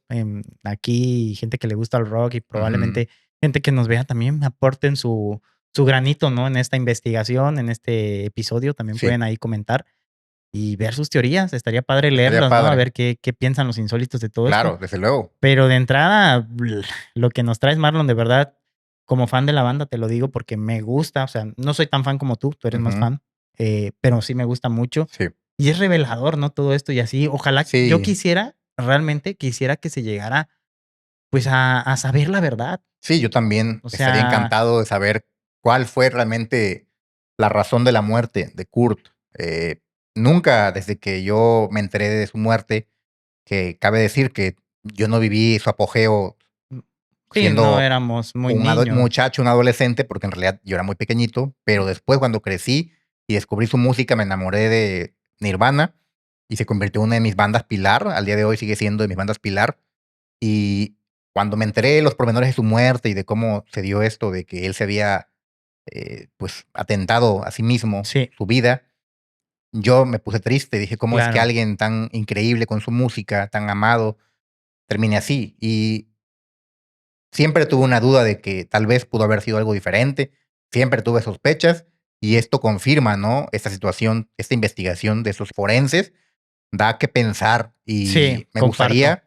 aquí, gente que le gusta el rock y Ujú. probablemente gente que nos vea también aporten su granito, ¿no? En esta investigación, en este episodio, también Sí, pueden ahí comentar y ver sus teorías. Estaría padre estaría leerlas, ¿no? A padre. ver qué piensan los insólitos de todo esto. Claro, desde luego. Pero de entrada, lo que nos traes, Marlon, de verdad, como fan de la banda, te lo digo porque me gusta, o sea, no soy tan fan como tú eres más Ujú. fan, pero sí me gusta mucho. Sí, Y es revelador, ¿no? Todo esto y así, ojalá, yo sí, quisiera, realmente quisiera que se llegara, pues, a saber la verdad. sí, yo también O estaría sea, encantado de saber cuál fue realmente la razón de la muerte de Kurt. Nunca, desde que yo me enteré de su muerte, que cabe decir que yo no viví su apogeo Sí, no siendo éramos muy un niños. muchacho, un adolescente, porque en realidad yo era muy pequeñito, pero después cuando crecí y descubrí su música me enamoré de Nirvana y se convirtió en una de mis bandas pilar. Al día de hoy sigue siendo de mis bandas pilar. Y cuando me enteré de los pormenores de su muerte y de cómo se dio esto, de que él se había pues atentado a sí mismo, Sí, su vida, yo me puse triste. Dije, ¿cómo es que claro. alguien tan increíble con su música, tan amado, termine así? Y siempre tuve una duda de que tal vez pudo haber sido algo diferente. Siempre tuve sospechas y esto confirma, ¿no? Esta situación, esta investigación de esos forenses da que pensar Sí, y me comparto. gustaría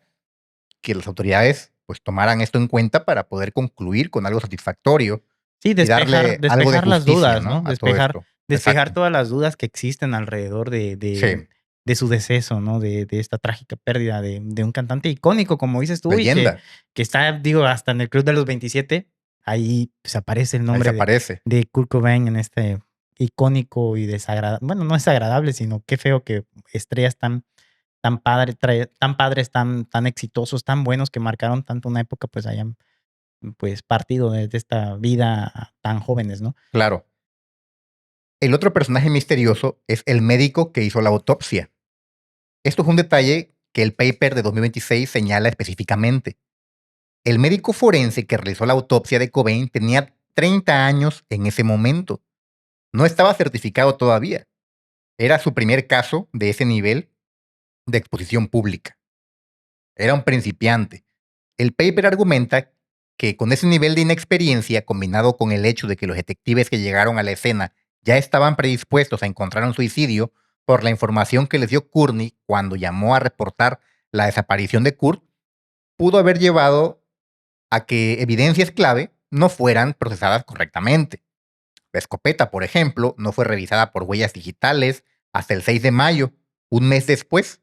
que las autoridades pues tomaran esto en cuenta para poder concluir con algo satisfactorio Sí, y despejar darle algo de despejar las justicia, dudas, ¿no? ¿no? A todo esto. Despejar Exacto. todas las dudas que existen alrededor Sí, de su deceso, ¿no? De esta trágica pérdida de un cantante icónico, como dices tú, y leyenda. que está, digo, hasta en el Club de los 27, ahí, pues, aparece el Ahí se nombre aparece. de Kurt Cobain en este icónico y desagradable, bueno, no es agradable, sino qué feo que estrellas tan padres, tan exitosos, tan buenos, que marcaron tanto una época, pues, hayan, pues, partido de esta vida tan jóvenes, ¿no? Claro. El otro personaje misterioso es el médico que hizo la autopsia. Esto es un detalle que el paper de 2026 señala específicamente. El médico forense que realizó la autopsia de Cobain tenía 30 años en ese momento. No estaba certificado todavía. Era su primer caso de ese nivel de exposición pública. Era un principiante. El paper argumenta que con ese nivel de inexperiencia, combinado con el hecho de que los detectives que llegaron a la escena ya estaban predispuestos a encontrar un suicidio por la información que les dio Courtney cuando llamó a reportar la desaparición de Kurt, pudo haber llevado a que evidencias clave no fueran procesadas correctamente. La escopeta, por ejemplo, no fue revisada por huellas digitales hasta el 6 de mayo, un mes después.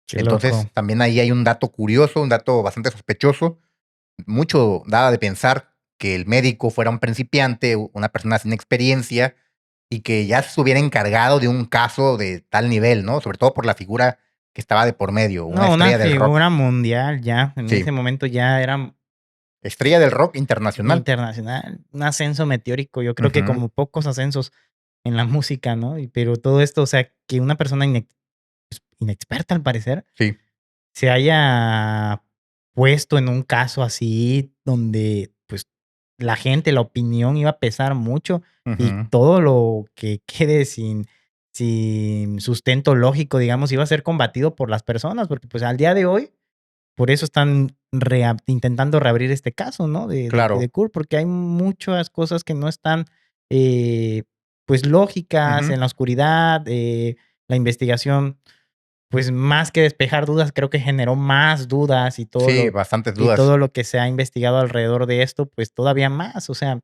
Qué Entonces, loco. también ahí hay un dato curioso, un dato bastante sospechoso. Mucho daba de pensar que el médico fuera un principiante, una persona sin experiencia y que ya se estuviera encargado de un caso de tal nivel, ¿no? Sobre todo por la figura que estaba de por medio, una No, una estrella del rock. figura mundial ya, en Sí, ese momento ya era estrella del rock internacional. internacional, un ascenso meteórico, yo creo que Ujú, como pocos ascensos en la música, ¿no? Pero todo esto, o sea, que una persona inexperta, al parecer, sí, se haya puesto en un caso así donde, pues, la gente, la opinión iba a pesar mucho, y ujú, todo lo que quede sin sustento lógico, digamos, iba a ser combatido por las personas, porque, pues, al día de hoy, por eso están intentando reabrir este caso, ¿no? De claro. Kurt, porque hay muchas cosas que no están, eh, pues, lógicas Ujú, en la oscuridad, la investigación, pues, más que despejar dudas, creo que generó más dudas, sí, bastantes y dudas. todo lo que se ha investigado alrededor de esto, pues, todavía más, o sea,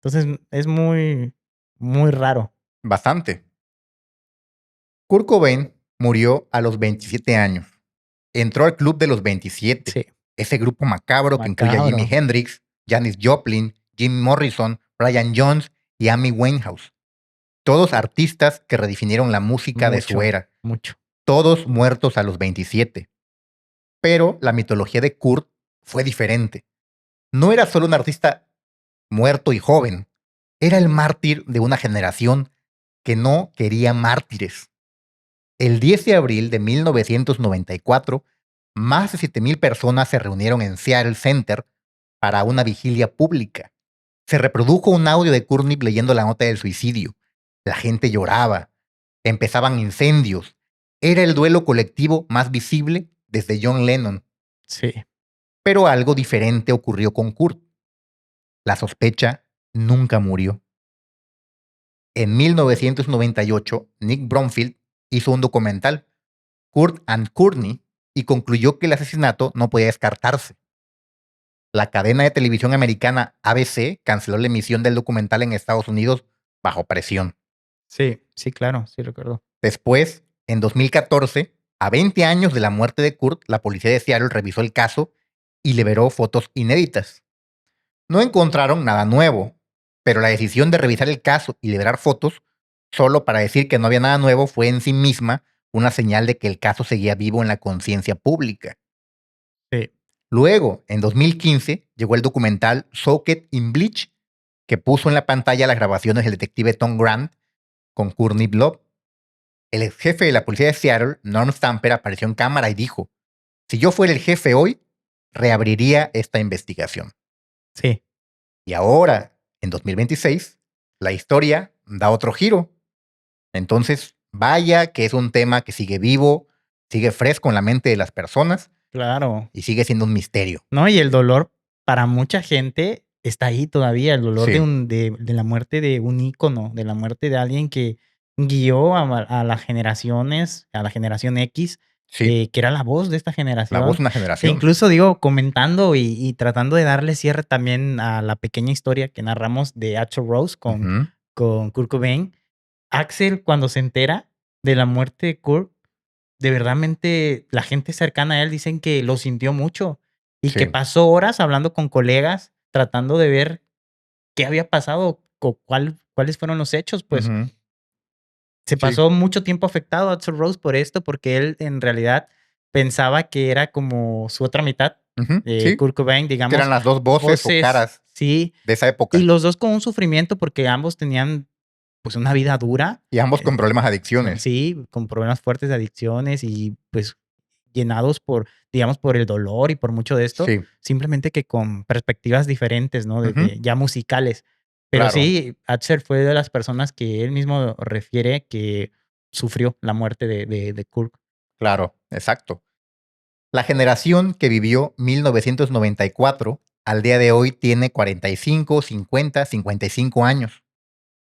entonces es muy, muy raro. Bastante. Kurt Cobain murió a los 27 años. Entró al club de los 27, Sí, ese grupo macabro que incluye a Jimi macabro, Hendrix, Janis Joplin, Jim Morrison, Brian Jones y Amy Winehouse. Todos artistas que redefinieron la música de su mucho, era. mucho. Todos muertos a los 27. Pero la mitología de Kurt fue diferente. No era solo un artista muerto y joven. Era el mártir de una generación que no quería mártires. El 10 de abril de 1994, más de 7,000 personas se reunieron en Seattle Center para una vigilia pública. Se reprodujo un audio de Courtney leyendo la nota del suicidio. La gente lloraba. Empezaban incendios. Era el duelo colectivo más visible desde John Lennon. Sí, Pero algo diferente ocurrió con Kurt. La sospecha nunca murió. En 1998, Nick Bromfield hizo un documental, Kurt and Courtney, y concluyó que el asesinato no podía descartarse. La cadena de televisión americana ABC canceló la emisión del documental en Estados Unidos bajo presión. sí, sí, claro, sí recuerdo. Después, en 2014, a 20 años de la muerte de Kurt, la policía de Seattle revisó el caso y liberó fotos inéditas. No encontraron nada nuevo, pero la decisión de revisar el caso y liberar fotos solo para decir que no había nada nuevo fue en sí misma una señal de que el caso seguía vivo en la conciencia pública. Sí, Luego, en 2015, llegó el documental Soaked in Bleach, que puso en la pantalla las grabaciones del detective Tom Grant con Courtney Love. El ex jefe de la policía de Seattle, Norm Stamper, apareció en cámara y dijo: si yo fuera el jefe hoy, reabriría esta investigación. Sí. Y ahora, en 2026, la historia da otro giro. Entonces, vaya que es un tema que sigue vivo, sigue fresco en la mente de las personas Claro. y sigue siendo un misterio. No, y el dolor para mucha gente está ahí todavía, el dolor Sí. de la muerte de un ícono, de la muerte de alguien que guió a las generaciones, a la generación X, Sí, que era la voz de esta la generación. voz de una E generación. incluso, digo, comentando y tratando de darle cierre también a la pequeña historia que narramos de Axl Rose Ujú. con Kurt Cobain. Axel, cuando se entera de la muerte de Kurt, de verdadmente la gente cercana a él dicen que lo sintió mucho y que Sí. pasó horas hablando con colegas, tratando de ver qué había pasado, cuáles fueron los hechos. Pues Ujú. se Sí. pasó mucho tiempo afectado a Axl Rose por esto, porque él en realidad pensaba que era como su otra mitad, Ujú. Sí. Kurt Cobain, Que eran digamos, las dos voces o caras sí, de esa y época. los dos con un sufrimiento porque ambos tenían pues una vida dura. Y ambos con problemas de adicciones. Sí, con problemas fuertes de adicciones y pues llenados por, digamos, por el dolor y por mucho de esto, Sí. simplemente que con perspectivas diferentes, ¿no? Ujú. Ya musicales. Pero Claro. sí, Axel fue de las personas que él mismo refiere que sufrió la muerte de Kurt. Claro. Exacto. La generación que vivió 1994 al día de hoy tiene 45, 50, 55 años.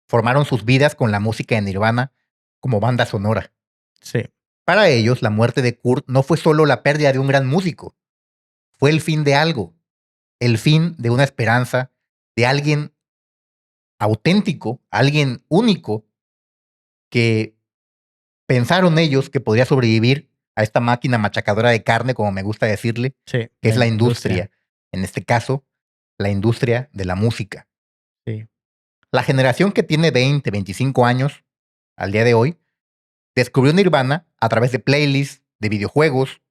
Formaron sus vidas con la música de Nirvana como banda sonora. Sí, Para ellos, la muerte de Kurt no fue solo la pérdida de un gran músico, fue el fin de algo, el fin de una esperanza, de alguien auténtico, alguien único, que pensaron ellos que podría sobrevivir a esta máquina machacadora de carne, como me gusta decirle, sí, que es la la industria. industria. En este caso, la industria de la música. Sí, La generación que tiene 20, 25 años, al día de hoy, descubrió Nirvana a través de playlists, de videojuegos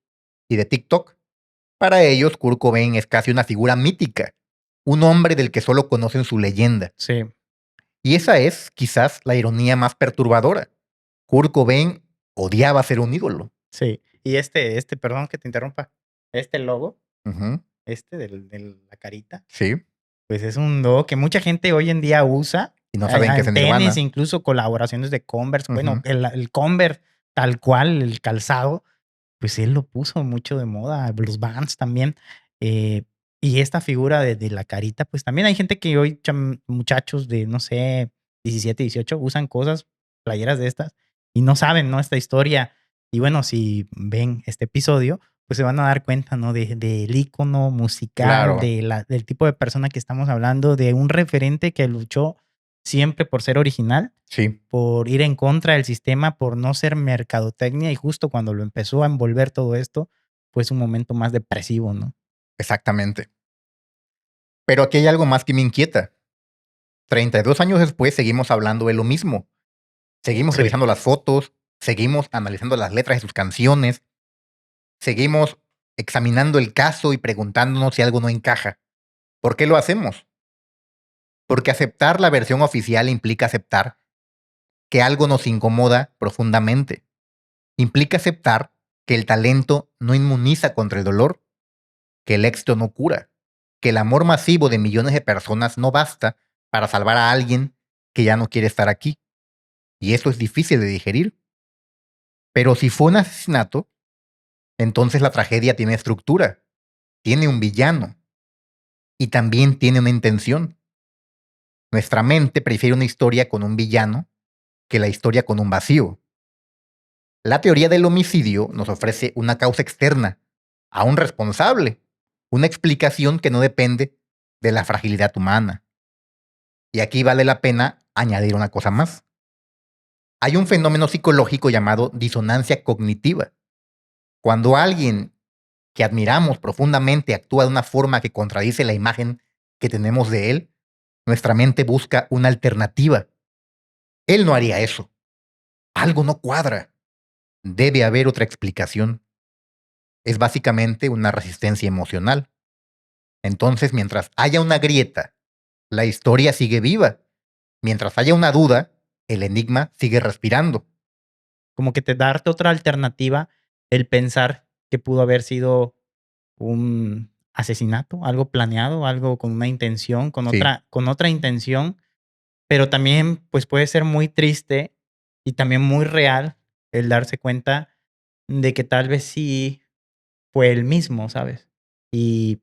y de TikTok. Para ellos, Kurt Cobain es casi una figura mítica, un hombre del que solo conocen su leyenda. sí, Y esa es, quizás, la ironía más perturbadora. Kurt Cobain odiaba ser un ídolo. sí. Y perdón que te interrumpa, este logo, Ujú. de la carita, Sí, pues es un logo que mucha gente hoy en día usa, y no saben qué es en en tenis, Nirvana. incluso colaboraciones de Converse. Bueno, Ujú. el Converse tal cual, el calzado, pues él lo puso mucho de moda, los Vans también. eh, y esta figura de la carita, pues también hay gente que hoy, muchachos de, no sé, 17, 18, usan cosas, playeras de estas, y no saben, ¿no? Esta historia. Y bueno, si ven este episodio, pues se van a dar cuenta, ¿no? Del ícono musical, Claro, del tipo de persona que estamos hablando, de un referente que luchó siempre por ser original, sí, por ir en contra del sistema, por no ser mercadotecnia, y justo cuando lo empezó a envolver todo esto, fue su momento más depresivo, ¿no? exactamente. Pero aquí hay algo más que me inquieta. 32 años después seguimos hablando de lo mismo. Seguimos Sí, revisando las fotos, seguimos analizando las letras de sus canciones, seguimos examinando el caso y preguntándonos si algo no encaja. ¿Por qué lo hacemos? Porque aceptar la versión oficial implica aceptar que algo nos incomoda profundamente. Implica aceptar que el talento no inmuniza contra el dolor, que el éxito no cura, que el amor masivo de millones de personas no basta para salvar a alguien que ya no quiere estar aquí. Y eso es difícil de digerir. Pero si fue un asesinato, entonces la tragedia tiene estructura, tiene un villano y también tiene una intención. Nuestra mente prefiere una historia con un villano que la historia con un vacío. La teoría del homicidio nos ofrece una causa externa, a un responsable, una explicación que no depende de la fragilidad humana. Y aquí vale la pena añadir una cosa más. Hay un fenómeno psicológico llamado disonancia cognitiva. Cuando alguien que admiramos profundamente actúa de una forma que contradice la imagen que tenemos de él, nuestra mente busca una alternativa. Él no haría eso. Algo no cuadra. Debe haber otra explicación. es básicamente una resistencia emocional. Entonces, mientras haya una grieta, la historia sigue viva. Mientras haya una duda, el enigma sigue respirando. Como que te darte otra alternativa, el pensar que pudo haber sido un asesinato, algo planeado, algo con una intención, Sí, con otra intención, pero también, pues, puede ser muy triste y también muy real el darse cuenta de que tal vez sí fue él mismo, ¿sabes? Y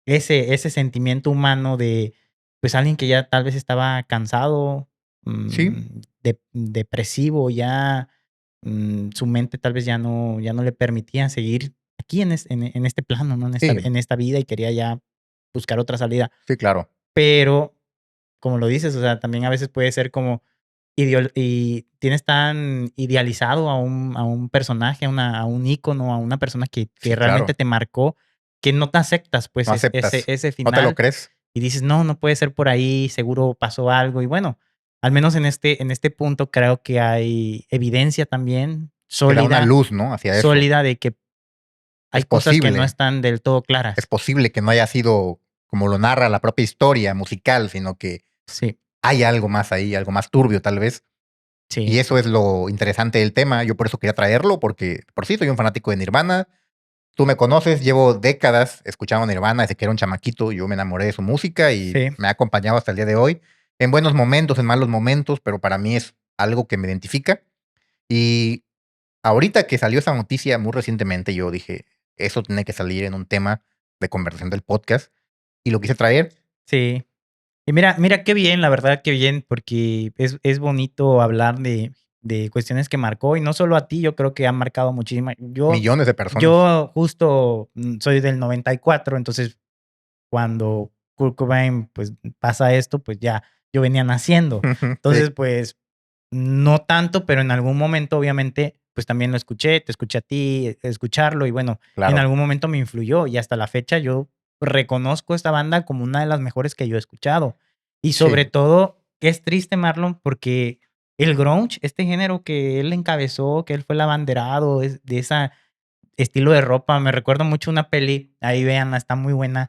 ese sentimiento humano de, pues, alguien que ya tal vez estaba cansado, sí, depresivo, ya, su mente tal vez ya no le permitía seguir aquí en este plano, ¿no? sí, En esta vida y quería ya buscar otra salida. sí, claro. Pero, como lo dices, o sea, también a veces puede ser como y tienes tan idealizado a un personaje, a un ícono, a una persona que Sí, realmente claro. te marcó, que no te aceptas, pues, No aceptas. ese ¿No te lo final, crees? y dices: "No, no puede ser por ahí, seguro pasó algo". Y bueno, al menos en este punto creo que hay evidencia también Que da una luz, ¿no? Hacia eso. sólida de que hay Es cosas que no posible. están del todo Es claras. posible que no haya sido como lo narra la propia historia musical, sino que Sí, hay algo más ahí, algo más turbio tal vez. Y sí, eso es lo interesante del tema. Yo por eso quería traerlo, porque por sí soy un fanático de Nirvana. Tú me conoces, llevo décadas escuchando Nirvana desde que era un chamaquito. Yo me enamoré de su música y sí, me ha acompañado hasta el día de hoy. En buenos momentos, en malos momentos, pero para mí es algo que me identifica. Y ahorita que salió esa noticia muy recientemente, yo dije, eso tiene que salir en un tema de conversación del podcast. Y lo quise traer. sí. Y mira qué bien, la verdad, qué bien, porque es bonito hablar de cuestiones que marcó, y no solo a ti, yo creo que han marcado muchísima Millones de personas. yo justo, soy del 94, entonces, cuando Kurt Cobain, pues, pasa esto, pues, ya yo venía naciendo. Sí, Entonces, pues, no tanto, pero en algún momento, obviamente, pues, también lo escuché, te escuché a ti escucharlo, y bueno, en claro. algún momento me influyó, y hasta la fecha yo reconozco esta banda como una de las mejores que yo he escuchado. Y Sí. sobre todo, es triste, Marlon, porque el grunge, este género que él encabezó, que él fue el abanderado de esa estilo de ropa, me recuerda mucho una peli, ahí véanla, está muy buena.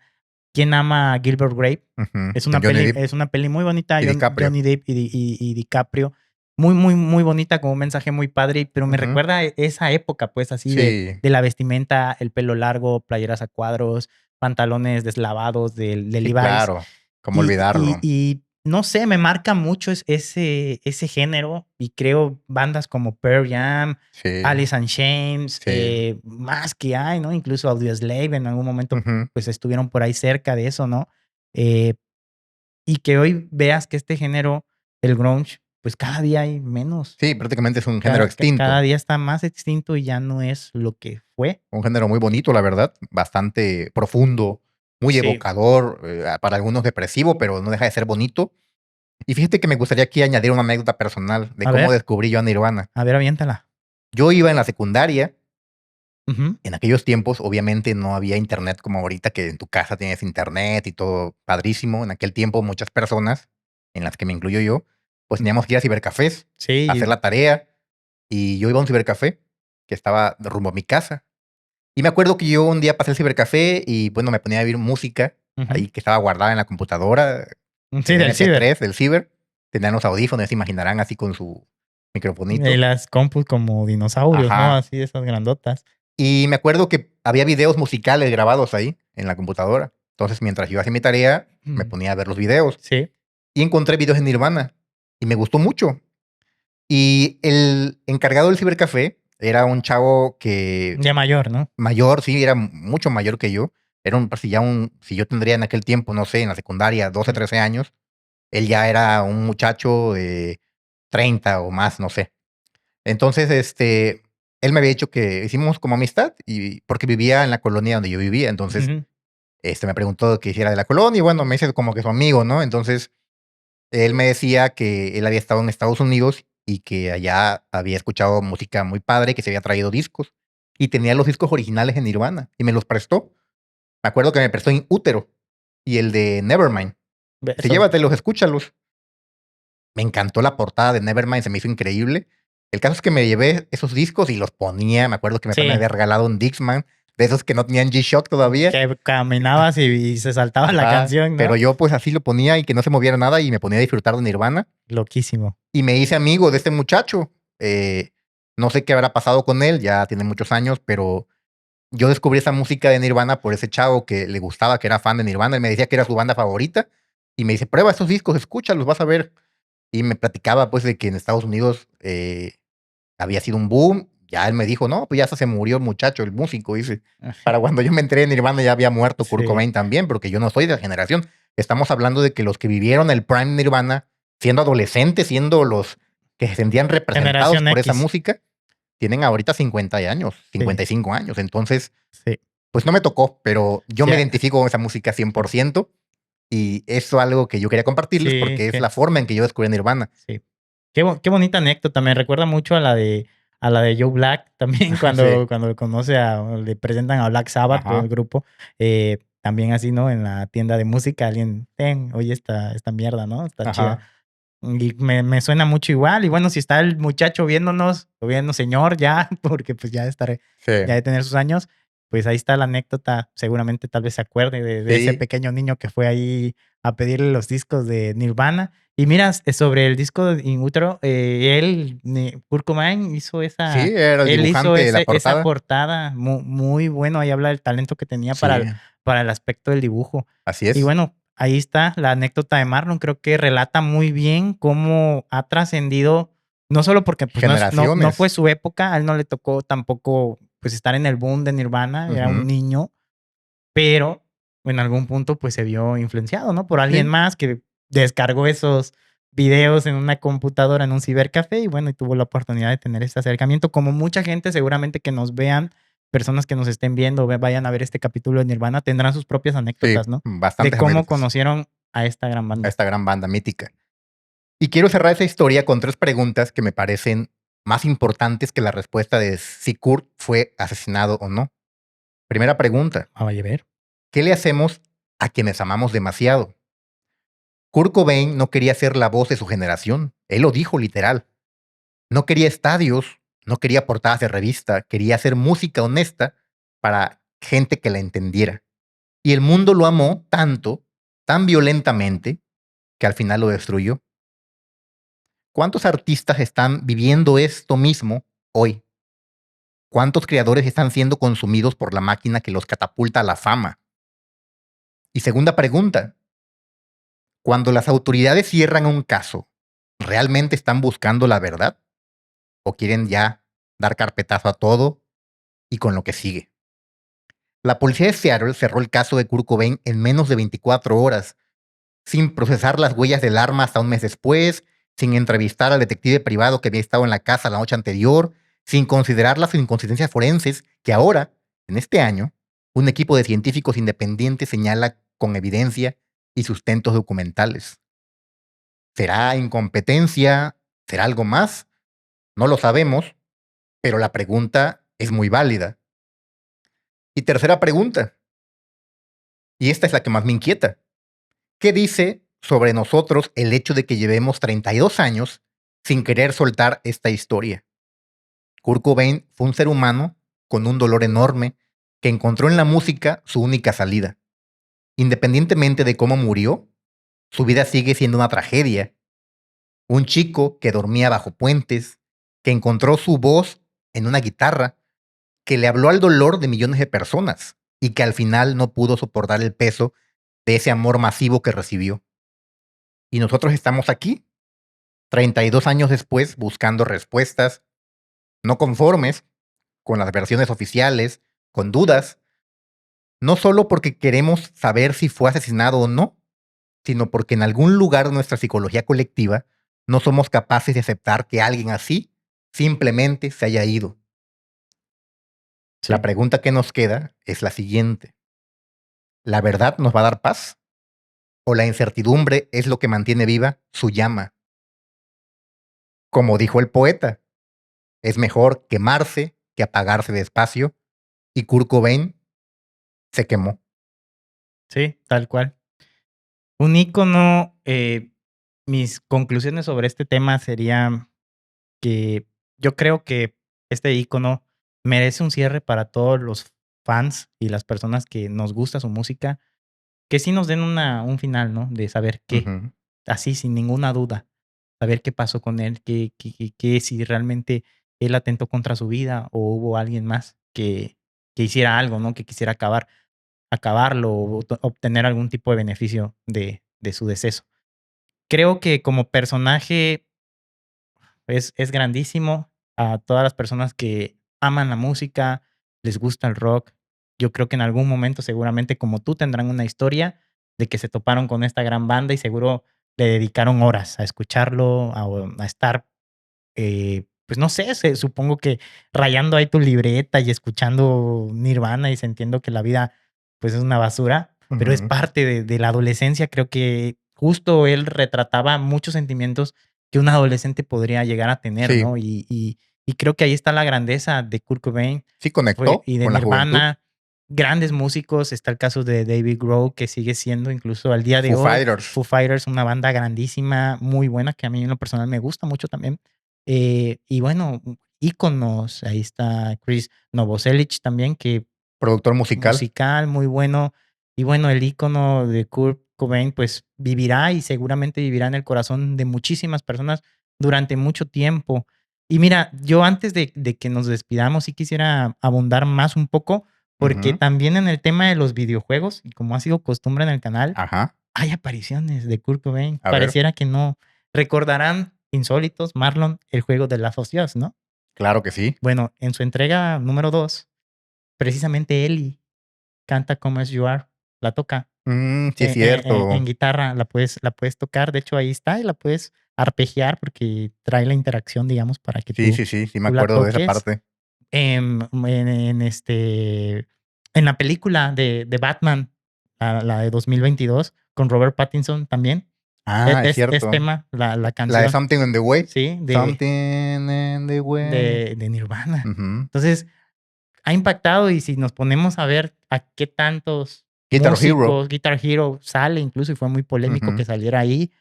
¿Quién ama a Gilbert Grape? Ujú. Con Johnny Depp Es una peli muy bonita, y DiCaprio. Johnny Depp y DiCaprio. Muy, muy, muy bonita, con un mensaje muy padre, pero me Ujú. recuerda esa época, pues, así Sí, de la vestimenta, el pelo largo, playeras a cuadros, pantalones deslavados de sí, Levi's. claro. ¿Cómo olvidarlo? Y no sé, me marca mucho ese género, y creo bandas como Pearl Jam, Sí, Alice in Chains, sí. más que hay, ¿no? Incluso Audioslave en algún momento, Ujú. pues, estuvieron por ahí cerca de eso, ¿no? Eh, y que hoy veas que este género, el grunge, pues, cada día hay menos, Sí, prácticamente es un género cada extinto. día está más extinto y ya no es lo que fue. Un género muy bonito, la verdad. Bastante profundo, muy Sí, evocador, para algunos depresivo, pero no deja de ser bonito. Y fíjate que me gustaría aquí añadir una anécdota personal de a cómo ver, descubrí yo a Nirvana. aviéntala. Yo iba en la secundaria. Ujú, En aquellos tiempos, obviamente, no había internet como ahorita, que en tu casa tienes internet y todo padrísimo. En aquel tiempo, muchas personas, en las que me incluyo yo, pues teníamos que ir a cibercafés a hacer sí, la tarea. Y yo iba a un cibercafé que estaba rumbo a mi casa. Y me acuerdo que yo un día pasé al cibercafé y, bueno, me ponía a oír música ujú. ahí que estaba guardada en la computadora, Sí, el del ciber. MP3 del ciber. Tenían los audífonos, se imaginarán, así con su Y microfonito. las compus como dinosaurios, ¿no? Ajá. Así, esas grandotas. Y me acuerdo que había videos musicales grabados ahí, en la computadora. Entonces, mientras yo hacía mi tarea, me Mm, ponía a ver los videos. sí, Y encontré videos de Nirvana. Y me gustó mucho. Y el encargado del cibercafé era un chavo que ya mayor, ¿no? mayor, sí, era mucho mayor que yo. Era un, si ya un, si yo tendría en aquel tiempo, no sé, en la secundaria, 12 Mm, 13 años, él ya era un muchacho de 30 o más, no sé. Entonces, él me había dicho que hicimos como amistad y porque vivía en la colonia donde yo vivía. Entonces, ujú. me preguntó que hiciera de la colonia y bueno, me hice como que su amigo, ¿no? Entonces, él me decía que él había estado en Estados Unidos y que allá había escuchado música muy padre, que se había traído discos y tenía los discos originales en Nirvana y me los prestó. Me acuerdo que me prestó In Útero y el de Nevermind. Dice, Esos llévatelos, escúchalos. Me encantó la portada de Nevermind, se me hizo increíble. El caso es que me llevé esos discos y los ponía. Me acuerdo que mi papá me Sí, había regalado un Dixman, de esos que no tenían G-Shock todavía. que caminabas y se saltaba la Ajá. canción, Pero ¿no? yo pues así lo ponía y que no se moviera nada y me ponía a disfrutar de Nirvana. Loquísimo. Y me hice amigo de este muchacho. No sé qué habrá pasado con él, ya tiene muchos años, pero yo descubrí esa música de Nirvana por ese chavo que le gustaba, que era fan de Nirvana. Él me decía que era su banda favorita y me dice, prueba estos discos, escúchalos, vas a ver. Y me platicaba pues de que en Estados Unidos había sido un boom. Ya él me dijo, no, pues ya se murió el muchacho, el músico. Dice, para cuando yo me enteré en Nirvana ya había muerto Kurt Sí. Cobain también, porque yo no soy de la generación. Estamos hablando de que los que vivieron el prime Nirvana, siendo adolescentes, siendo los que se sentían representados Generación por esa X. música, tienen ahorita 50 años, Sí, 55 años. Entonces, sí. pues no me tocó, pero yo Sí, me identifico con esa música 100% y eso es algo que yo quería compartirles sí, porque es la forma en que yo descubrí Nirvana. sí. Qué bonita anécdota, me recuerda mucho a la de Joe Black también Sí, cuando conoce o le presentan a Black Sabbath, todo el ajá, grupo, también así, ¿no? En la tienda de música, alguien, ten, oye esta mierda, ¿no? Está chida. ajá, Y me suena mucho igual. Y bueno, si está el muchacho viéndonos, o viendo señor ya, porque pues sí, ya de tener sus años, pues ahí está la anécdota. Seguramente tal vez se acuerde de ese sí, pequeño niño que fue ahí a pedirle los discos de Nirvana. Y miras, sobre el disco de In Utero, Kurt Cobain sí, era el él hizo dibujante de la esa portada. portada muy bueno. Ahí habla del talento que tenía Sí, para el aspecto del dibujo. así Y es. bueno, ahí está la anécdota de Marlon. Creo que relata muy bien cómo ha trascendido, no solo porque pues no fue Generaciones. su época, a él no le tocó tampoco pues estar en el boom de Nirvana, era un Ujú, niño, pero en algún punto pues se vio influenciado, ¿no? Por alguien sí, más que descargó esos videos en una computadora en un cibercafé y bueno, y tuvo la oportunidad de tener este acercamiento, como mucha gente seguramente que nos vean, personas que nos estén viendo, vayan a ver este capítulo de Nirvana, tendrán sus propias sí, anécdotas, ¿no? De bastantes cómo anécdotas conocieron a esta gran a banda. esta gran banda mítica. Y quiero cerrar esa historia con 3 preguntas que me parecen más importantes que la respuesta de si Kurt fue asesinado o no. Primera pregunta, Ah, vaya a ver. ¿qué le hacemos a quienes amamos demasiado? Kurt Cobain no quería ser la voz de su generación. Él lo dijo literal. No quería estadios, no quería portadas de revista, quería hacer música honesta para gente que la entendiera. Y el mundo lo amó tanto, tan violentamente, que al final lo destruyó. ¿Cuántos artistas están viviendo esto mismo hoy? ¿Cuántos creadores están siendo consumidos por la máquina que los catapulta a la fama? Y segunda pregunta, cuando las autoridades cierran un caso, ¿realmente están buscando la verdad? ¿O quieren ya dar carpetazo a todo y con lo que sigue? La policía de Seattle cerró el caso de Kurt Cobain en menos de 24 horas, sin procesar las huellas del arma hasta un mes después, sin entrevistar al detective privado que había estado en la casa la noche anterior, sin considerar las inconsistencias forenses que ahora, en este año, un equipo de científicos independientes señala con evidencia y sustentos documentales. ¿Será incompetencia? ¿Será algo más? No lo sabemos, pero la pregunta es muy válida. Y tercera pregunta, y esta es la que más me inquieta. ¿Qué dice sobre nosotros el hecho de que llevemos 32 años sin querer soltar esta historia? Kurt Cobain fue un ser humano con un dolor enorme que encontró en la música su única salida. Independientemente de cómo murió, su vida sigue siendo una tragedia. Un chico que dormía bajo puentes, que encontró su voz en una guitarra, que le habló al dolor de millones de personas y que al final no pudo soportar el peso de ese amor masivo que recibió. Y nosotros estamos aquí, 32 años después, buscando respuestas, no conformes con las versiones oficiales, con dudas, no solo porque queremos saber si fue asesinado o no, sino porque en algún lugar de nuestra psicología colectiva no somos capaces de aceptar que alguien así simplemente se haya ido. La Sí. pregunta que nos queda es la siguiente. ¿La verdad nos va a dar paz? ¿O la incertidumbre es lo que mantiene viva su llama? Como dijo el poeta, es mejor quemarse que apagarse despacio, y Kurt Cobain se quemó. Sí, tal cual. Un ícono, mis conclusiones sobre este tema serían que yo creo que este icono merece un cierre para todos los fans y las personas que nos gusta su música, que sí nos den un final, ¿no? De saber qué, Ujú. así sin ninguna duda, saber qué pasó con él, qué si realmente él atentó contra su vida o hubo alguien más que hiciera algo, ¿no? Que quisiera acabarlo o obtener algún tipo de beneficio de su deceso. Creo que como personaje es grandísimo. A todas las personas que aman la música, les gusta el rock. Yo creo que en algún momento, seguramente como tú, tendrán una historia de que se toparon con esta gran banda y seguro le dedicaron horas a escucharlo, a estar, pues no sé, supongo que rayando ahí tu libreta y escuchando Nirvana y sintiendo que la vida pues es una basura, pero es Ujú. parte de la adolescencia. Creo que justo él retrataba muchos sentimientos que un adolescente podría llegar a tener, Sí, ¿no? Y creo que ahí está la grandeza de Kurt Cobain sí conectó y de con la juventud. Nirvana. Grandes músicos, está el caso de David Grohl, que sigue siendo incluso al día de Foo hoy. Fighters. Foo Fighters, una banda grandísima, muy buena, que a mí en lo personal me gusta mucho también. Y bueno, íconos, ahí está Chris Novoselic también, que Productor musical. musical muy bueno. Y bueno, el ícono de Kurt Cobain, pues vivirá y seguramente vivirá en el corazón de muchísimas personas durante mucho tiempo. Y mira, yo antes de que nos despidamos, sí quisiera abundar más un poco, porque Ujú. también en el tema de los videojuegos, y como ha sido costumbre en el canal, Ajá. hay apariciones de Kurt Cobain. A ver. Pareciera que no. Recordarán, insólitos, Marlon, el juego de Last of Us, ¿no? Claro que sí. Bueno, en su entrega número 2 precisamente Ellie canta Come As You Are, la toca Sí es en cierto. guitarra, la puedes tocar, de hecho ahí está, y la puedes arpegiar porque trae la interacción, digamos, para que Sí, tú, sí, sí, sí me tú la acuerdo de esa toques. parte. En la película de Batman, la de 2022, con Robert Pattinson también, Ah, es es cierto. tema, la La de canción, Something in the Way. ¿sí? Something in the Way. De Nirvana. Ujú. Entonces, ha impactado y si nos ponemos a ver a qué tantos Guitar Hero. músicos, Guitar Hero sale incluso y fue muy polémico Ujú. que saliera ahí,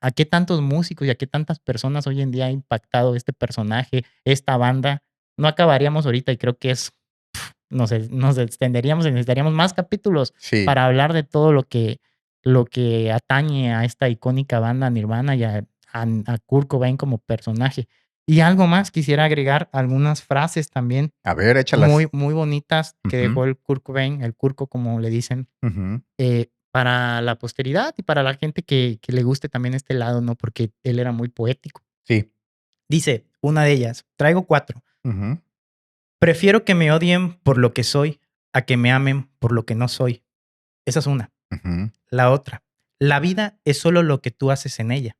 a qué tantos músicos y a qué tantas personas hoy en día ha impactado este personaje, esta banda, no acabaríamos ahorita y creo que nos extenderíamos y necesitaríamos más capítulos Sí. para hablar de todo lo que atañe a esta icónica banda Nirvana y a Kurt Cobain como personaje. Y algo más, quisiera agregar algunas frases también A ver, échalas. muy, muy bonitas que Ujú. dejó el Kurt Cobain, el Kurko, como le dicen, Ujú. para la posteridad y para la gente que le guste también este lado, ¿no? Porque él era muy poético. Sí. Dice una de ellas, traigo 4. Ujú. Prefiero que me odien por lo que soy a que me amen por lo que no soy. Esa es una. Ujú. La otra, la vida es solo lo que tú haces en ella.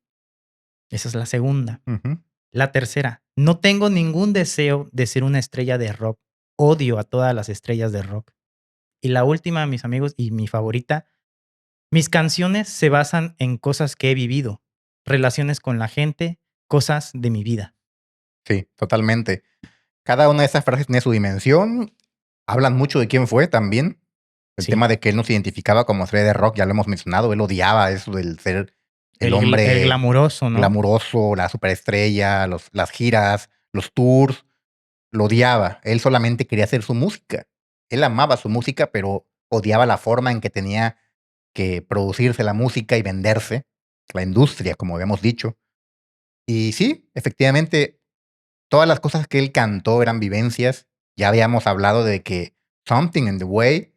Esa es la segunda. Ujú. La tercera, no tengo ningún deseo de ser una estrella de rock. Odio a todas las estrellas de rock. Y la última, mis amigos, y mi favorita, mis canciones se basan en cosas que he vivido, relaciones con la gente, cosas de mi vida. Sí, totalmente. Cada una de esas frases tiene su dimensión. Hablan mucho de quién fue también. El Sí, tema de que él no se identificaba como estrella de rock, ya lo hemos mencionado. Él odiaba eso del ser el el hombre glamuroso, ¿no? glamuroso, la superestrella, las giras, los tours. Lo odiaba. Él solamente quería hacer su música. Él amaba su música, pero odiaba la forma en que tenía que producirse la música y venderse, la industria, como habíamos dicho. Y sí, efectivamente, todas las cosas que él cantó eran vivencias. Ya habíamos hablado de que Something in the Way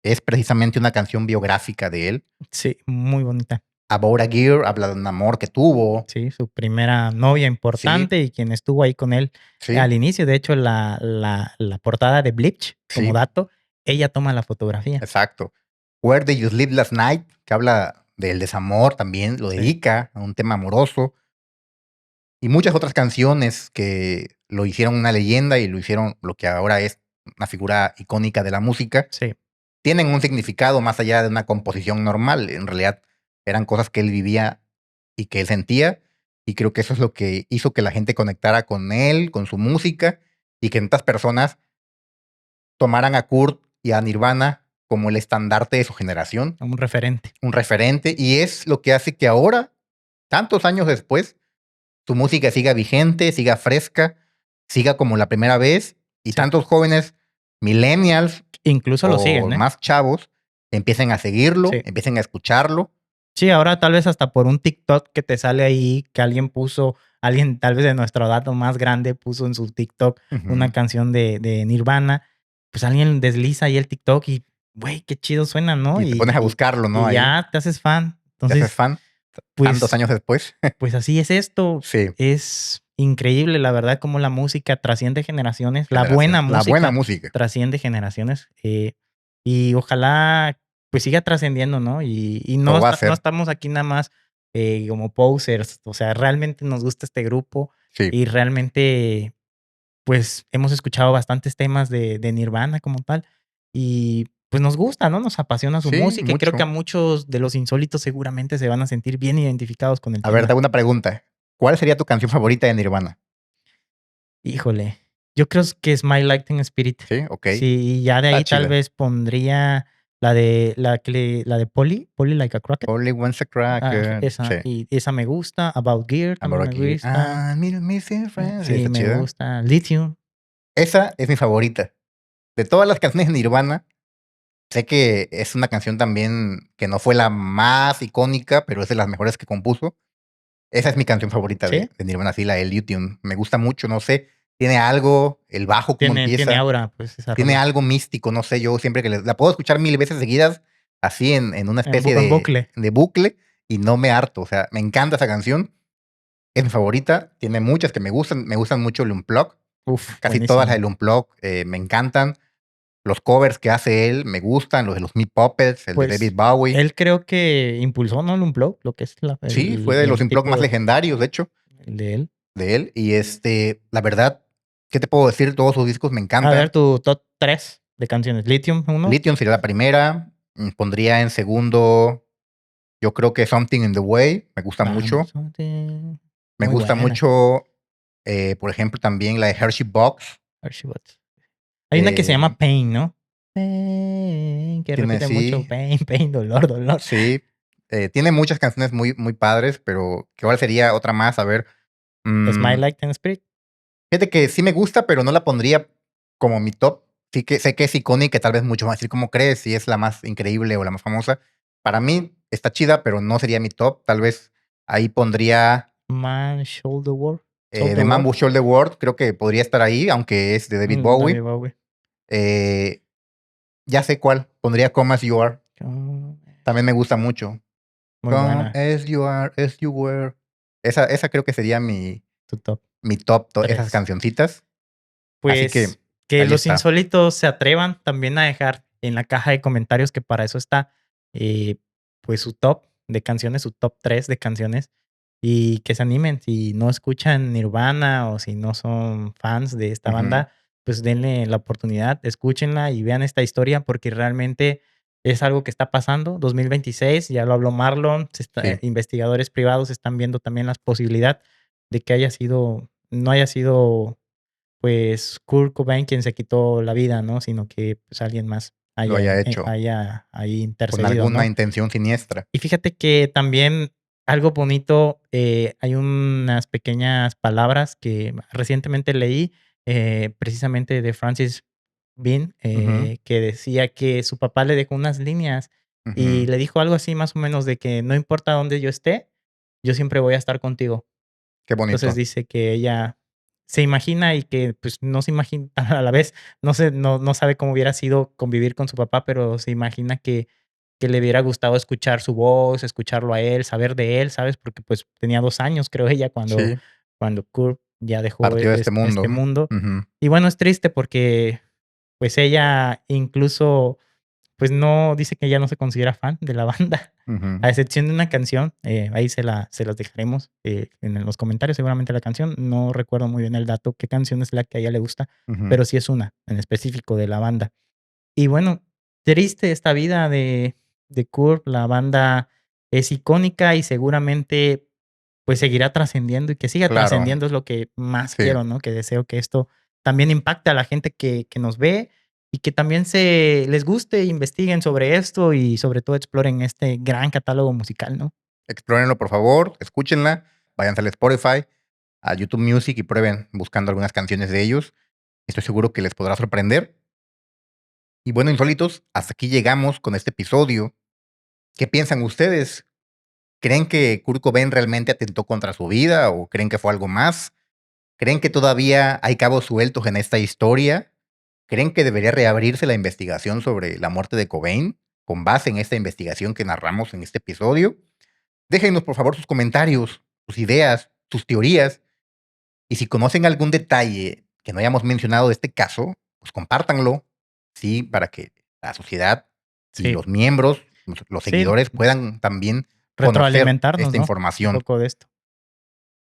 es precisamente una canción biográfica de él. Sí, muy bonita. About a Girl habla de un amor que tuvo. Sí, su primera novia Sí, importante y quien estuvo ahí con él sí, al inicio. De hecho, la portada de Bleach, como sí, dato, ella toma la fotografía. exacto. Where Did You Sleep Last Night, que habla del desamor también, lo Sí, dedica a un tema amoroso. Y muchas otras canciones que lo hicieron una leyenda y lo hicieron lo que ahora es una figura icónica de la música. sí, Tienen un significado más allá de una composición normal. En realidad eran cosas que él vivía y que él sentía. Y creo que eso es lo que hizo que la gente conectara con él, con su música, y que tantas personas tomaran a Kurt y a Nirvana como el estandarte de su generación, un referente. un referente. Y es lo que hace que ahora, tantos años después, su música siga vigente, siga fresca, siga como la primera vez y tantos jóvenes millennials Incluso lo siguen, o más chavos empiecen a seguirlo, Sí. empiecen a escucharlo. Sí, ahora tal vez hasta por un TikTok que te sale ahí, que alguien tal vez de nuestro dato más grande puso en su TikTok una Ujú. canción de Nirvana, pues alguien desliza ahí el TikTok y, güey, qué chido suena, ¿no? Y te pones a buscarlo, ¿no? Y Ahí, ya te haces fan. te haces Entonces, fan tantos pues, años después. pues así es esto. Sí, Es increíble, la verdad, cómo la música trasciende generaciones. La buena generaciones. La buena música música. trasciende generaciones. Y ojalá pues siga trascendiendo, ¿no? Y Lo va a no hacer. estamos aquí nada más como posers. O sea, realmente nos gusta este grupo Sí, y realmente pues hemos escuchado bastantes temas de Nirvana como tal. Y pues nos gusta, ¿no? Nos apasiona su sí, música y creo que a mucho. muchos de los insólitos seguramente se van a sentir bien identificados con el A ver, te tema. hago una pregunta. ¿Cuál sería tu canción favorita de Nirvana? Híjole, yo creo que es My Lightning Spirit. Sí, ok. Sí, y ya de Está ahí tal chida. vez pondría la de Polly Like a Crockett. Only One's a Cracker. Esa, Sí. y esa me gusta. About Gear también me About you. gusta. Missing friends. Sí, Sí, está me chida. gusta. Lithium. Esa es mi favorita. De todas las canciones de Nirvana, sé que es una canción también que no fue la más icónica, pero es de las mejores que compuso. Esa es mi canción favorita Sí, de Nirvana, sí, la de Lithium. Me gusta mucho, no sé. Tiene algo, el bajo como tiene empieza. aura, pues esa Tiene rola. algo místico, no sé. Yo siempre que la puedo escuchar 1000 veces seguidas, así en una especie En bucle. de bucle, y no me harto. O sea, me encanta esa canción. Es mi favorita. Tiene muchas que me gustan. Me gustan mucho el Unplugged. Uf, Casi todas las buenísimo. del Unplugged me encantan. Los covers que hace él me gustan, los de los Meat Puppets, el de David Pues Bowie. él creo que impulsó, ¿no? El Unplugged, lo que es Sí, fue de los el Unplugged más tipo legendarios, de hecho, de él. de él. Y la verdad, ¿qué te puedo decir? Todos sus discos me A ver, encantan. tu top 3 de canciones. Lithium, uno. Lithium sería la primera. Pondría en segundo, yo creo que Something in the Way, me gusta mucho. Me Muy gusta buena. mucho, por ejemplo, también la de Hershey Box. Archibald. Hay una que se Eh, llama Pain, ¿no? Pain, que tiene, repite mucho sí, pain, pain, dolor, dolor. sí. Tiene muchas canciones muy, muy padres, pero ¿qué cuál sería otra más? A ver. Smile mm, Like Teen Spirit. Fíjate que sí me gusta, pero no la pondría como mi top. Sí que sé que es icónica, tal vez mucho más. Decir cómo crees, si es la más increíble o la más famosa. Para mí está chida, pero no sería mi top. Tal vez ahí pondría Man, Shoulder War. Shoulder The Man War. Who Sold the World. Creo que podría estar ahí, aunque es de David David Bowie. Bowie. Eh, ya sé cuál. Pondría Come As You Are. Oh, También me gusta mucho. muy Come buena. As You Are, As You Were. Esa creo que sería Tu top mi top, esas 3. cancioncitas. Así que Pues que ahí los está. insólitos se atrevan también a dejar en la caja de comentarios, que para eso está, pues su top de canciones, su top 3 de canciones, y que se animen. Si no escuchan Nirvana o si no son fans de esta Ujú. banda, pues denle la oportunidad, escúchenla y vean esta historia porque realmente es algo que está pasando. 2026, ya lo habló Marlon, Sí. investigadores privados están viendo también la posibilidad de que no haya sido pues Kurt Cobain quien se quitó la vida, ¿no? Sino que pues alguien más Lo haya hecho haya ahí con intercedido, alguna ¿no? intención siniestra. Y fíjate que también algo bonito, hay unas pequeñas palabras que recientemente leí, precisamente de Francis Bean, Ujú, que decía que su papá le dejó unas líneas y ujú. le dijo algo así más o menos de que no importa dónde yo esté, yo siempre voy a estar contigo. Qué Entonces bonito. dice que ella se imagina y que, pues, no se imagina a la vez, no sabe cómo hubiera sido convivir con su papá, pero se imagina que le hubiera gustado escuchar su voz, escucharlo a él, saber de él, ¿sabes? Porque, pues, tenía 2 años, creo ella, Sí, cuando Kurt ya dejó partió de este este mundo. mundo. Ujú, Y bueno, es triste porque, pues, ella incluso pues no, dice que ya no se considera fan de la banda, ujú, a excepción de una canción, ahí se las dejaremos en los comentarios, seguramente la canción, no recuerdo muy bien el dato, qué canción es la que a ella le gusta, ujú. pero sí es una en específico de la banda. Y bueno, triste esta vida de Kurt, la banda es icónica y seguramente pues seguirá trascendiendo y que siga Claro, trascendiendo es lo que más sí. quiero, ¿no? Que deseo que esto también impacte a la gente que nos ve y que también se les guste, investiguen sobre esto y sobre todo exploren este gran catálogo musical, ¿no? Explórenlo, por favor, escúchenla, váyanse al Spotify, a YouTube Music y prueben buscando algunas canciones de ellos. Estoy seguro que les podrá sorprender. Y bueno, insólitos, hasta aquí llegamos con este episodio. ¿Qué piensan ustedes? ¿Creen que Kurt Cobain realmente atentó contra su vida o creen que fue algo más? ¿Creen que todavía hay cabos sueltos en esta historia? ¿Creen que debería reabrirse la investigación sobre la muerte de Cobain con base en esta investigación que narramos en este episodio? Déjenos por favor sus comentarios, sus ideas, sus teorías. Y si conocen algún detalle que no hayamos mencionado de este caso, pues compártanlo, sí, para que la sociedad y Sí, los miembros, los sí, seguidores puedan también conocer retroalimentarnos, esta ¿no? Un información. poco de esto.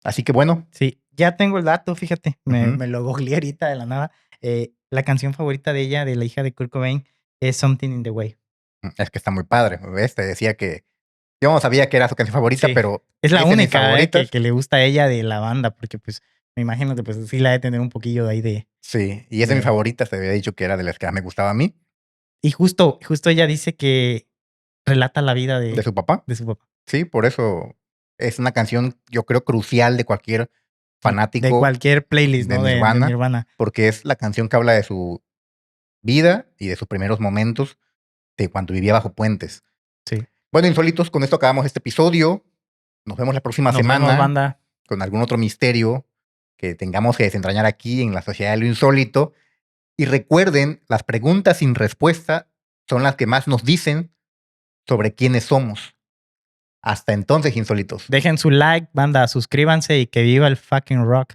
Así que bueno, Sí, ya tengo el dato, fíjate, ujú, me lo googleé ahorita de la nada. La canción favorita de ella, de la hija de Kurt Cobain, es Something in the Way. es que está muy padre, ¿ves? Te decía que yo no sabía que era su canción favorita, Sí, pero es la es de mis única, favoritas. que le gusta a ella de la banda, porque, pues, me imagino que, pues, sí la ha de tener un poquillo de ahí Sí, y es de mis de favoritas, te había dicho que era de las que más me gustaba a mí, y justo ella dice que relata la vida de su papá. de su papá. Sí, por eso es una canción, yo creo, crucial de cualquier Sí, de fanático cualquier playlist, de ¿no? De Nirvana, Nirvana. porque es la canción que habla de su vida y de sus primeros momentos de cuando vivía bajo puentes. Sí. Bueno, insólitos, con esto acabamos este episodio. Nos vemos la próxima Nos vemos, semana banda. con algún otro misterio que tengamos que desentrañar aquí en la Sociedad de lo Insólito. Y recuerden, las preguntas sin respuesta son las que más nos dicen sobre quiénes somos. Hasta entonces, insólitos. Dejen su like, banda, suscríbanse y que viva el fucking rock.